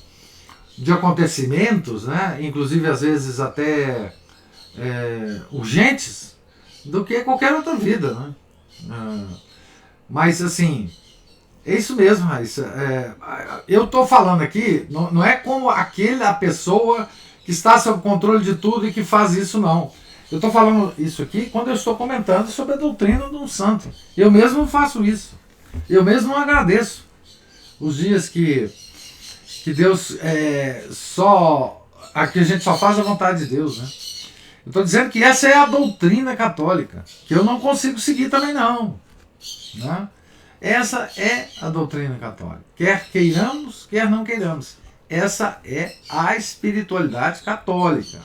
acontecimentos, né? Inclusive às vezes até urgentes, do que qualquer outra vida. Né? Mas assim, é isso mesmo, Raíssa. Eu estou falando aqui, não é como aquela pessoa que está sob controle de tudo e que faz isso, não. Eu estou falando isso aqui quando eu estou comentando sobre a doutrina de um santo. Eu mesmo faço isso. Eu mesmo agradeço os dias que Deus que a gente só faz a vontade de Deus, né? Eu estou dizendo que essa é a doutrina católica, que eu não consigo seguir também não. Né? Essa é a doutrina católica. Quer queiramos, quer não queiramos. Essa é a espiritualidade católica.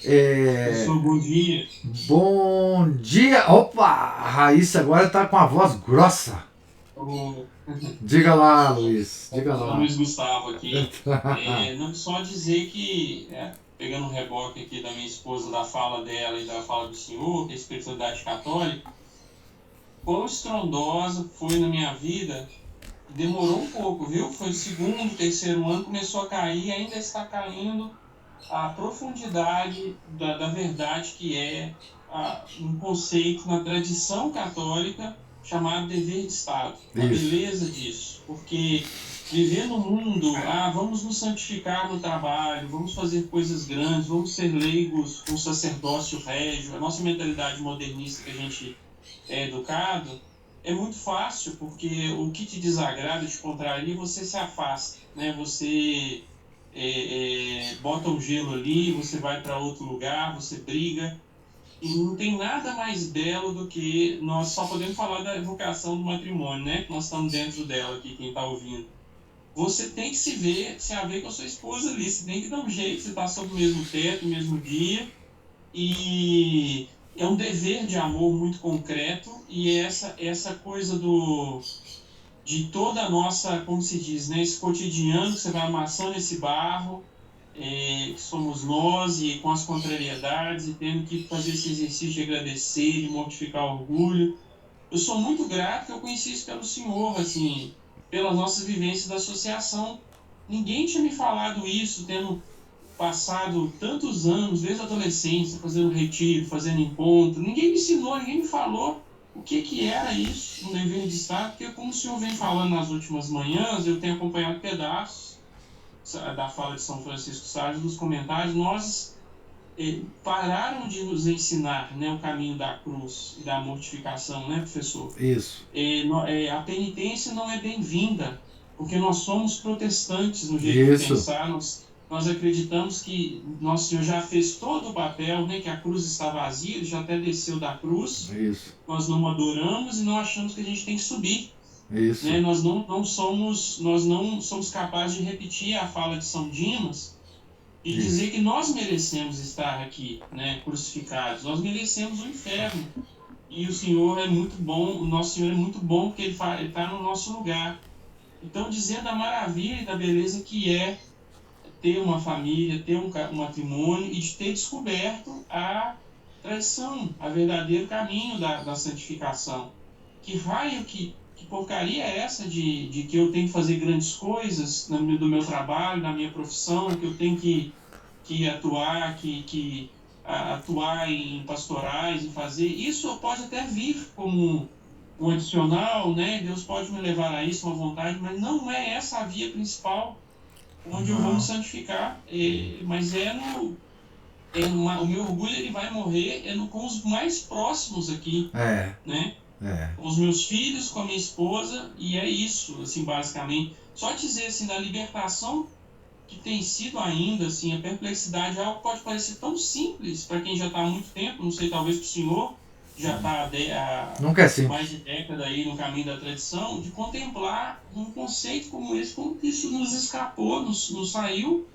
Professor, bom dia. Bom dia. Opa, a Raíssa agora está com a voz grossa. Diga lá, Luiz. Diga lá. Luiz Gustavo aqui. Não só dizer que, pegando um reboque aqui da minha esposa, da fala dela e da fala do senhor, que a espiritualidade católica, quão estrondosa foi na minha vida, demorou um pouco, viu? Foi o 2º, 3º ano, começou a cair, ainda está caindo a profundidade da verdade que é um conceito na tradição católica chamado dever de Estado. A beleza disso, porque viver no mundo, vamos nos santificar no trabalho, vamos fazer coisas grandes, vamos ser leigos com sacerdócio régio, a nossa mentalidade modernista que a gente é educado, é muito fácil, porque o que te desagrada, te contraria, você se afasta, né? Você bota um gelo ali, você vai para outro lugar, você briga. E não tem nada mais belo do que nós só podemos falar da evocação do matrimônio, né? Nós estamos dentro dela aqui, quem está ouvindo. você tem que se haver com a sua esposa ali, você tem que dar um jeito, você está sob o mesmo teto, o mesmo dia, e é um dever de amor muito concreto, e essa coisa de toda a nossa, como se diz, né, esse cotidiano que você vai amassando esse barro, que somos nós, e com as contrariedades, e tendo que fazer esse exercício de agradecer, de mortificar o orgulho. Eu sou muito grato que eu conheci isso pelo senhor, assim, pelas nossas vivências da associação. Ninguém tinha me falado isso, tendo passado tantos anos, desde a adolescência, fazendo retiro, fazendo encontro. Ninguém me ensinou, ninguém me falou o que era isso, um dever de Estado, porque como o senhor vem falando nas últimas manhãs, eu tenho acompanhado pedaços da fala de São Francisco Sales, nos comentários, nós pararam de nos ensinar, né, o caminho da cruz e da mortificação, né, professor? Isso. A penitência não é bem-vinda, porque nós somos protestantes no jeito de pensar, nós acreditamos que Nosso Senhor já fez todo o papel, né, que a cruz está vazia, ele já até desceu da cruz. Isso. Nós não adoramos e não achamos que a gente tem que subir. Isso. Né? Nós não somos capazes de repetir a fala de São Dimas e dizer que nós merecemos estar aqui, né, crucificados. Nós merecemos o inferno. E o Senhor é muito bom, o nosso Senhor é muito bom porque ele está no nosso lugar. Então, dizendo a maravilha e da beleza que é ter uma família, ter um matrimônio e de ter descoberto a tradição, a verdadeiro caminho da santificação. Que raio, que porcaria é essa de que eu tenho que fazer grandes coisas do meu trabalho, na minha profissão, que eu tenho que atuar, atuar em pastorais e fazer. Isso pode até vir como um adicional, né? Deus pode me levar a isso, uma vontade, mas não é essa a via principal onde eu vou me santificar. Mas o meu orgulho ele vai morrer com os mais próximos aqui, né? Com os meus filhos, com a minha esposa, e é isso, assim, basicamente. Só dizer, assim, da libertação que tem sido ainda, assim, a perplexidade é algo que pode parecer tão simples para quem já está há muito tempo, não sei, talvez para o senhor, já está há mais de década aí no caminho da tradição, de contemplar um conceito como esse, como que isso nos escapou, nos saiu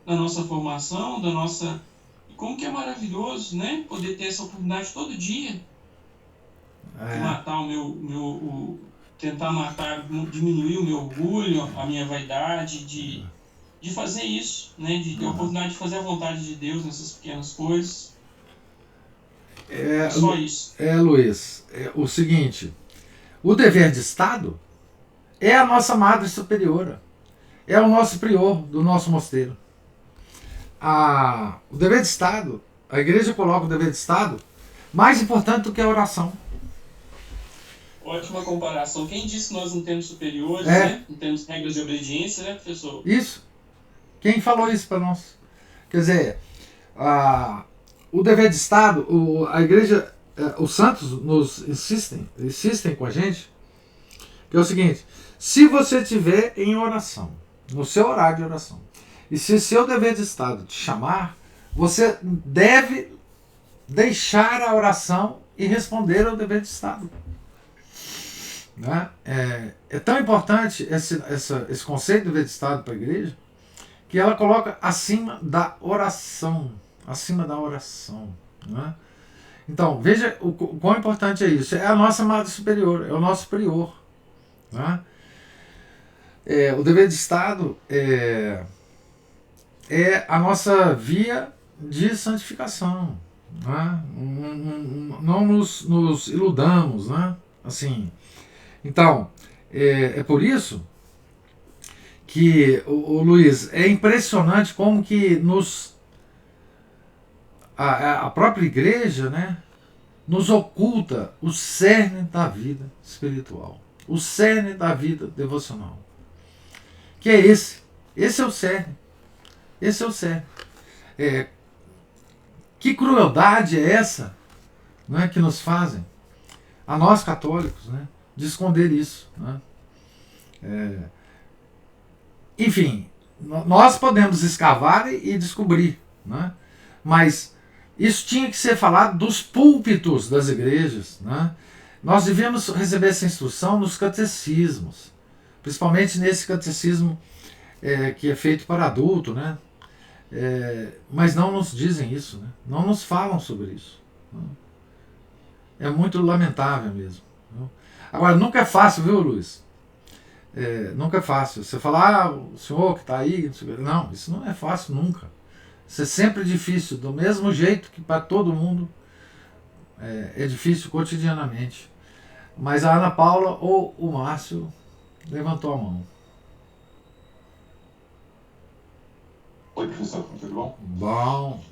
da nossa formação, e como que é maravilhoso, né, poder ter essa oportunidade todo dia, de matar tentar diminuir o meu orgulho, a minha vaidade, de fazer isso, né? De ter a oportunidade de fazer a vontade de Deus nessas pequenas coisas. Só isso. Luiz, o seguinte, o dever de Estado é a nossa Madre Superiora, é o nosso prior do nosso mosteiro. O dever de Estado, a Igreja coloca o dever de Estado mais importante do que a oração. Ótima comparação. Quem disse que nós não temos superiores, né? Não temos regras de obediência, né, professor? Isso. Quem falou isso para nós? Quer dizer, o dever de Estado, a Igreja, os santos nos insistem com a gente, que é o seguinte: se você estiver em oração, no seu horário de oração, e se seu dever de Estado te chamar, você deve deixar a oração e responder ao dever de Estado. Né? É tão importante esse conceito de dever de Estado para a Igreja, que ela coloca acima da oração. Acima da oração. Né? Então, veja o quão importante é isso. É a nossa Madre Superior, é o nosso prior. Né? O dever de Estado é a nossa via de santificação. Né? Não nos iludamos. Né? Assim, então, é por isso que, o Luiz, é impressionante como que a própria Igreja, né, nos oculta o cerne da vida espiritual, o cerne da vida devocional. Que é esse é o cerne. Esse é o cerne. Que crueldade é essa, né, que nos fazem, a nós católicos, né, de esconder isso. Né? Enfim, nós podemos escavar e descobrir, né? Mas isso tinha que ser falado dos púlpitos das igrejas. Né? Nós devíamos receber essa instrução nos catecismos, principalmente nesse catecismo que é feito para adulto, né? Mas não nos dizem isso, né? Não nos falam sobre isso. É muito lamentável mesmo. Agora, nunca é fácil, viu, Luiz? Nunca é fácil. Você falar, o senhor que está aí, não, isso não é fácil nunca. Isso é sempre difícil, do mesmo jeito que para todo mundo é difícil cotidianamente. Mas a Ana Paula ou o Márcio levantou a mão. Oi, professor, tudo bom? Bom.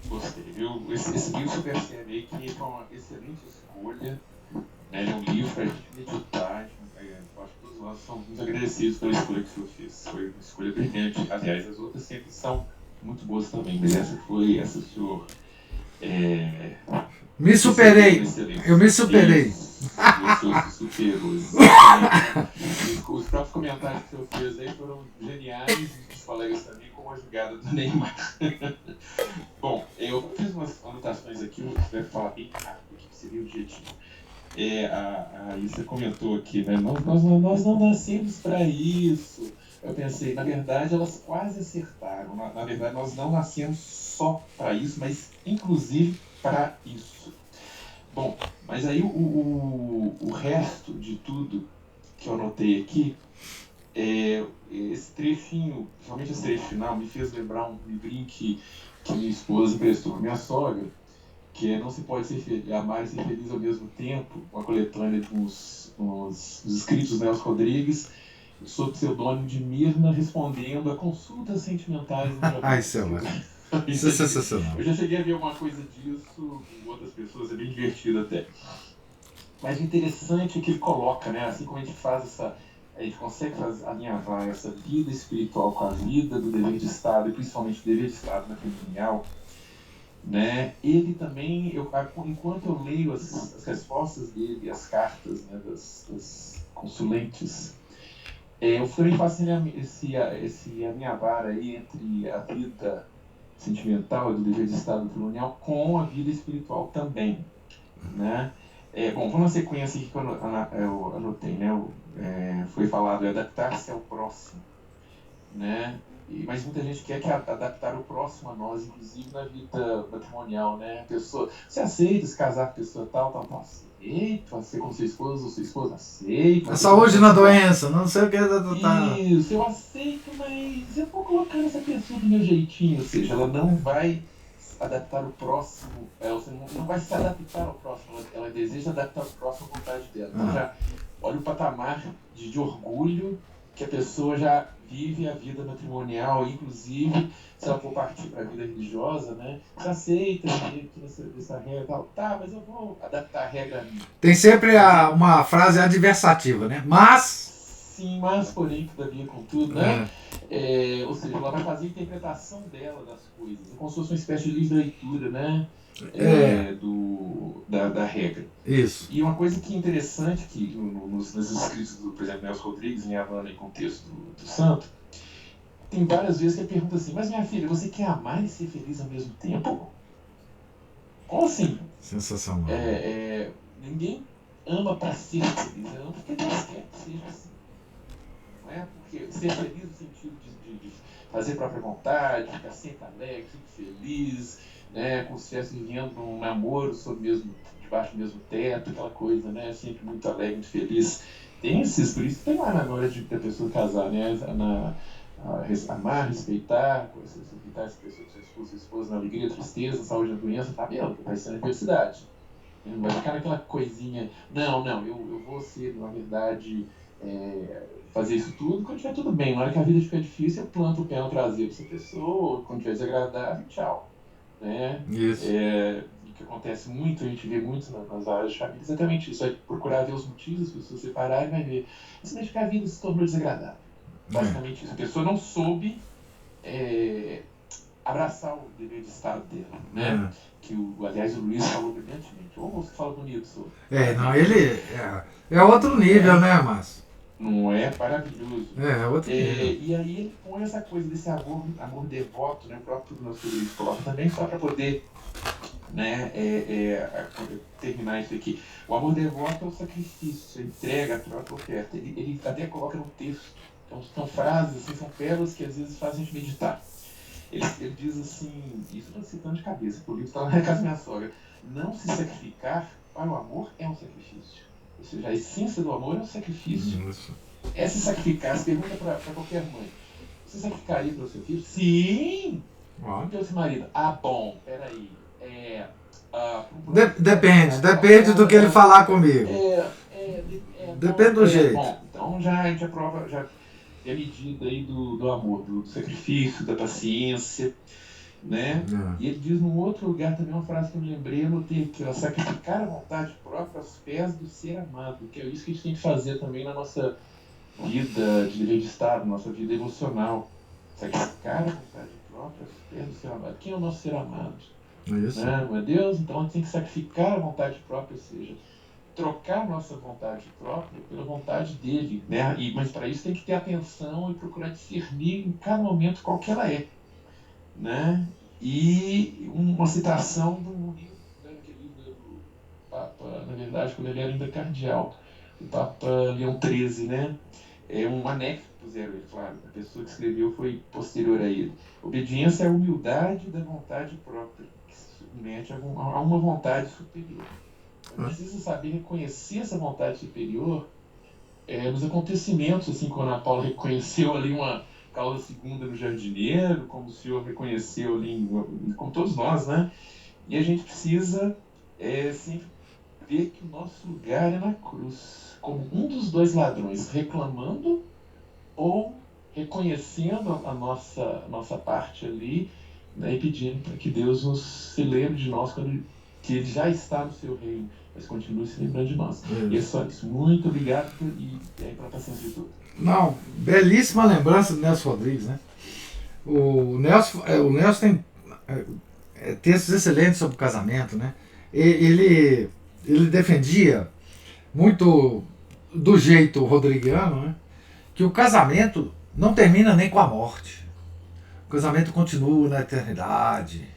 Gostei, viu? Esse livro você percebe aí que foi uma excelente escolha, né? Ele é um livro para a gente meditar. Eu acho que todos nós somos muito agradecidos pela escolha que o senhor fez. Foi uma escolha brilhante. Aliás, as outras sempre são muito boas também, mas essa o senhor... Me superei. Eu me superei. Você se superou. Os próprios comentários que eu fiz aí foram geniais, e os colegas também, com a jogada do Neymar. Bom, eu fiz umas anotações aqui, eu espero falar bem rápido, que seria o objetivo. A Alissa comentou aqui, né? Nós não nascemos para isso. Eu pensei, na verdade, elas quase acertaram. Na verdade, nós não nascemos só para isso, mas inclusive para isso. Bom, mas aí o resto de tudo que eu anotei aqui, esse trechinho, principalmente esse trecho final, me fez lembrar um livrinho que minha esposa emprestou para minha sogra, que Não Se Pode Amar e Ser Feliz ao Mesmo Tempo, uma coletânea de uns escritos Nelson Rodrigues, sob o pseudônimo de Mirna, respondendo a consultas sentimentais. Isso é sensacional. Eu já cheguei a ver uma coisa disso com outras pessoas, é bem divertido até. Mas o interessante é que ele coloca, né? Assim como a gente consegue alinhavar essa vida espiritual com a vida do dever de Estado, e principalmente o dever de Estado matrimonial, né? Ele também, enquanto eu leio as respostas dele, as cartas, né, das consulentes, eu também faço esse alinhavar aí entre a vida sentimental e do dever de Estado matrimonial com a vida espiritual também, né? Bom, vamos na sequência aqui que eu anotei, né? Foi falado, adaptar-se ao próximo, né? Mas muita gente quer adaptar o próximo a nós, inclusive na vida matrimonial, né? A pessoa, você aceita se casar com a pessoa tal, aceito, você com sua esposa ou sua esposa aceita. A saúde na doença, não sei o que Isso, eu aceito, mas eu vou colocar essa pessoa do meu jeitinho, ou seja, ela não vai adaptar o próximo, você não vai se adaptar ao próximo, ela deseja adaptar o próximo à vontade dela. Então já olha o patamar de orgulho que a pessoa já vive a vida matrimonial, inclusive se ela for partir para a vida religiosa, né? Você aceita essa regra e tal, tá, mas eu vou adaptar a regra a mim. Tem sempre uma frase adversativa, né? Sim, mas porém, todavia, contudo, né? Ou seja, ela vai fazer a interpretação dela das coisas, é como se fosse uma espécie de livre leitura, né? Da regra. Isso. E uma coisa que é interessante, que nos escritos do, por exemplo, Nelson Rodrigues, em Havana, em contexto do santo, tem várias vezes que ele pergunta assim, mas minha filha, você quer amar e ser feliz ao mesmo tempo? Como assim? Sensacional. Ninguém ama para ser feliz, ama porque Deus quer que seja assim. Não é? Porque ser feliz no sentido de fazer a própria vontade, ficar sempre alegre, sempre feliz, né? Como se estivesse vivendo um namoro debaixo do mesmo teto, aquela coisa, né? Sempre muito alegre, muito feliz. Tem esses, por isso tem lá na hora da pessoa casar, né? Amar, respeitar essa pessoa, sua esposa na alegria, tristeza, na saúde, na doença, tá vendo? Vai ser na diversidade. Não vai ficar naquela coisinha, não, eu vou ser, na verdade, fazer isso tudo quando estiver tudo bem. Na hora que a vida estiver difícil, eu planto o pé no traseiro dessa pessoa, quando estiver desagradável, tchau. Né? Isso. O que acontece muito, a gente vê muito nas áreas de família, exatamente isso. Vai procurar ver os motivos, as pessoas se separarem, vai ver. Simplesmente que a vida se tornou desagradável. Basicamente isso. A pessoa não soube abraçar o dever de Estado dela, né? Que aliás o Luiz falou brilhantemente. Ou você fala bonito sobre. Não, ele é outro nível, né, Márcio? Não é maravilhoso. É outro nível. E aí ele põe essa coisa desse amor devoto, né? O próprio nosso Luiz coloca também, só para poder né? Quando eu terminar isso aqui, o amor devoto é o sacrifício, a entrega, a troca, a oferta. Ele até coloca no texto, então são frases, assim, são pérolas que às vezes fazem a gente meditar. Ele diz assim, isso eu estou citando de cabeça, porque o livro está lá na casa da minha sogra: não se sacrificar para o amor é um sacrifício. Ou seja, a essência do amor é um sacrifício. É se sacrificar. Se pergunta para qualquer mãe: você sacrificaria para o seu filho? Sim! Pelo seu marido. Ah, bom, peraí. Depende do que ele falar comigo. Depende do jeito. Bom, então a gente aprova já a medida aí do amor, do sacrifício, da paciência, né? E ele diz num outro lugar também uma frase que eu me lembrei, eu notei aqui, ó: sacrificar a vontade própria aos pés do ser amado, que é isso que a gente tem que fazer também na nossa vida de nível de estado, nossa vida emocional. Sacrificar a vontade própria aos pés do ser amado. Quem é o nosso ser amado? Isso. Não é Deus? Então a gente tem que sacrificar a vontade própria, ou seja, trocar nossa vontade própria pela vontade dele, né? Mas para isso tem que ter atenção e procurar discernir em cada momento qual que ela é, né? E uma citação do livro, daquele livro do Papa, na verdade, quando ele era ainda cardeal, o Papa Leão XIII, né? É um anexo que puseram ele, claro, a pessoa que escreveu foi posterior a ele. Obediência é a humildade da vontade própria, que se submete a uma vontade superior. É preciso saber reconhecer essa vontade superior nos acontecimentos, assim, quando a Paula reconheceu ali uma causa segunda no jardineiro, como o senhor reconheceu ali, como todos nós, né? E a gente precisa sempre ver que o nosso lugar é na cruz, como um dos dois ladrões, reclamando ou reconhecendo a nossa parte ali, né, e pedindo para que Deus se lembre de nós que Ele já está no seu reino, mas continue se lembrando de nós. E é só isso. Muito obrigado e aí para a paciência de tudo. Não, belíssima lembrança do Nelson Rodrigues, né? O Nelson tem textos excelentes sobre o casamento, né? Ele defendia muito do jeito rodriguiano, né? Que o casamento não termina nem com a morte. O casamento continua na eternidade,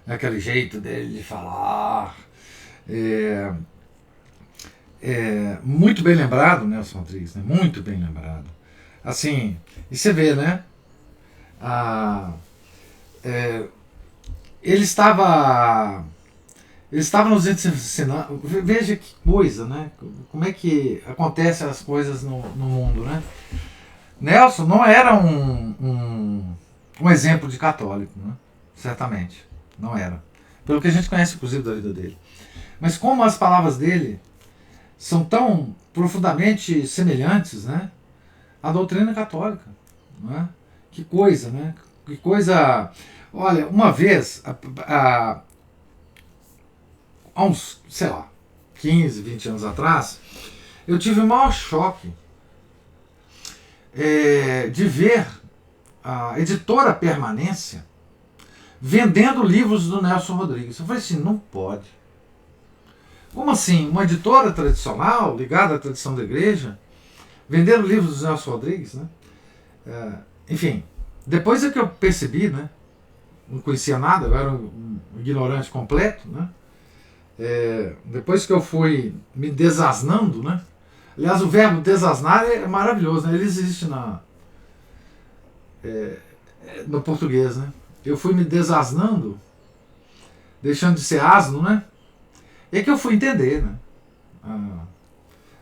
naquele jeito dele de falar. Muito bem lembrado, Nelson Rodrigues, né? Muito bem lembrado. Assim, e você vê, né? Ele estava nos ensinando. Veja que coisa, né? Como é que acontecem as coisas no mundo, né? Nelson não era um exemplo de católico, né? Certamente, não era. Pelo que a gente conhece, inclusive, da vida dele. Mas como as palavras dele são tão profundamente semelhantes, né, à doutrina católica, né? Que coisa, né? Que coisa. Olha, uma vez, há uns, sei lá, 15, 20 anos atrás, eu tive o maior choque de ver a editora Permanência vendendo livros do Nelson Rodrigues. Eu falei assim, não pode. Como assim? Uma editora tradicional, ligada à tradição da igreja, vendendo livros do Nelson Rodrigues, né? Enfim, depois é que eu percebi, né? Não conhecia nada, eu era um ignorante completo, né? Depois que eu fui me desasnando, né? Aliás, o verbo desasnar é maravilhoso, né? Ele existe no português, né? Eu fui me desasnando, deixando de ser asno, né? É que eu fui entender, né?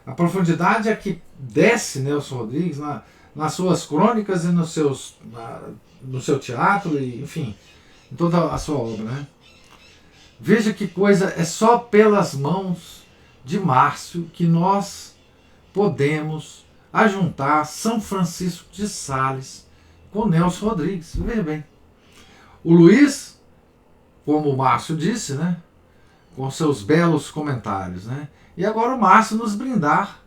A profundidade é que desce Nelson Rodrigues nas suas crônicas e no seu teatro, e, enfim, em toda a sua obra, né? Veja que coisa, é só pelas mãos de Márcio que nós podemos ajuntar São Francisco de Sales com Nelson Rodrigues. Veja bem. O Luiz, como o Márcio disse, né, com seus belos comentários, né, e agora o Márcio nos brindar,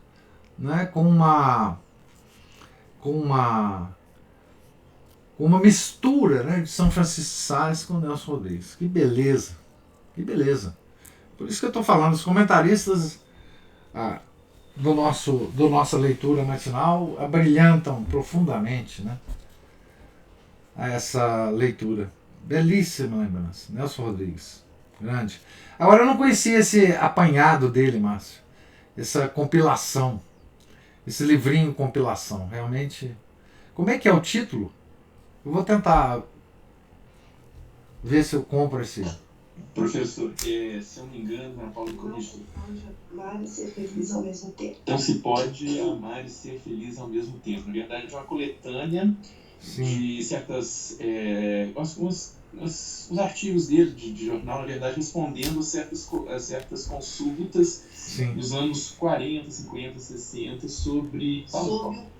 né, com uma mistura, né, de São Francisco de Sales com Nelson Rodrigues. Que beleza, que beleza. Por isso que eu estou falando, os comentaristas do nossa leitura matinal abrilhantam profundamente, né, essa leitura. Belíssima lembrança. Nelson Rodrigues. grande. Agora, eu não conhecia esse apanhado dele, Márcio. Essa compilação. Esse livrinho compilação. Realmente. Como é que é o título? Eu vou tentar ver se eu compro esse. Professor, se eu não me engano, Ana Paula corrigiu. Amar e ser feliz ao mesmo tempo. Não se pode amar e ser feliz ao mesmo tempo. Na verdade, é uma coletânea de certas. Os artigos dele de jornal, na verdade, respondendo a certas consultas dos anos 40, 50, 60 sobre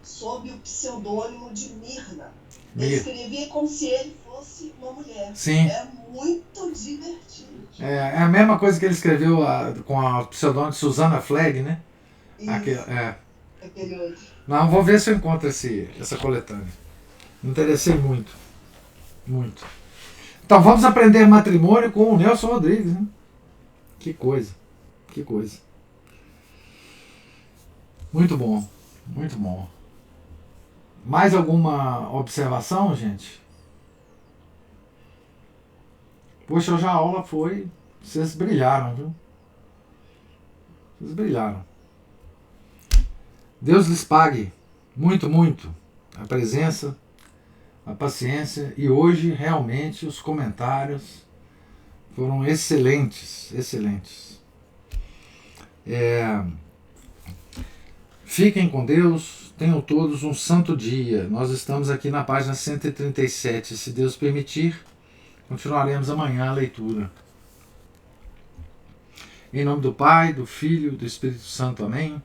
sob o pseudônimo de Mirna. Ele escrevia como se ele fosse uma mulher. Sim. É muito divertido. É a mesma coisa que ele escreveu com o pseudônimo de Susana Flegg, né? Aquele outro. Não, vou ver se eu encontro essa coletânea. Me interessei muito. Muito. Então vamos aprender matrimônio com o Nelson Rodrigues, né? Que coisa. Que coisa. Muito bom. Muito bom. Mais alguma observação, gente? Poxa, hoje a aula foi... Vocês brilharam, viu? Vocês brilharam. Deus lhes pague muito, muito a presença, a paciência, e hoje realmente os comentários foram excelentes, excelentes. Fiquem com Deus, tenham todos um santo dia. Nós estamos aqui na página 137, se Deus permitir, continuaremos amanhã a leitura. Em nome do Pai, do Filho e do Espírito Santo. Amém.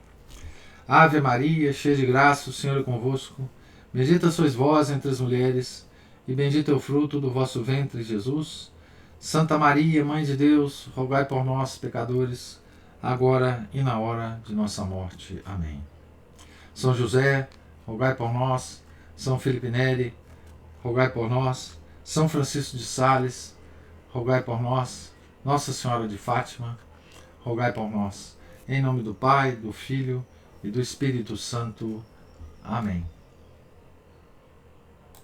Ave Maria, cheia de graça, o Senhor é convosco. Bendita sois vós entre as mulheres, e bendito é o fruto do vosso ventre, Jesus. Santa Maria, Mãe de Deus, rogai por nós, pecadores, agora e na hora de nossa morte. Amém. São José, rogai por nós. São Felipe Neri, rogai por nós. São Francisco de Sales, rogai por nós. Nossa Senhora de Fátima, rogai por nós. Em nome do Pai, do Filho e do Espírito Santo. Amém.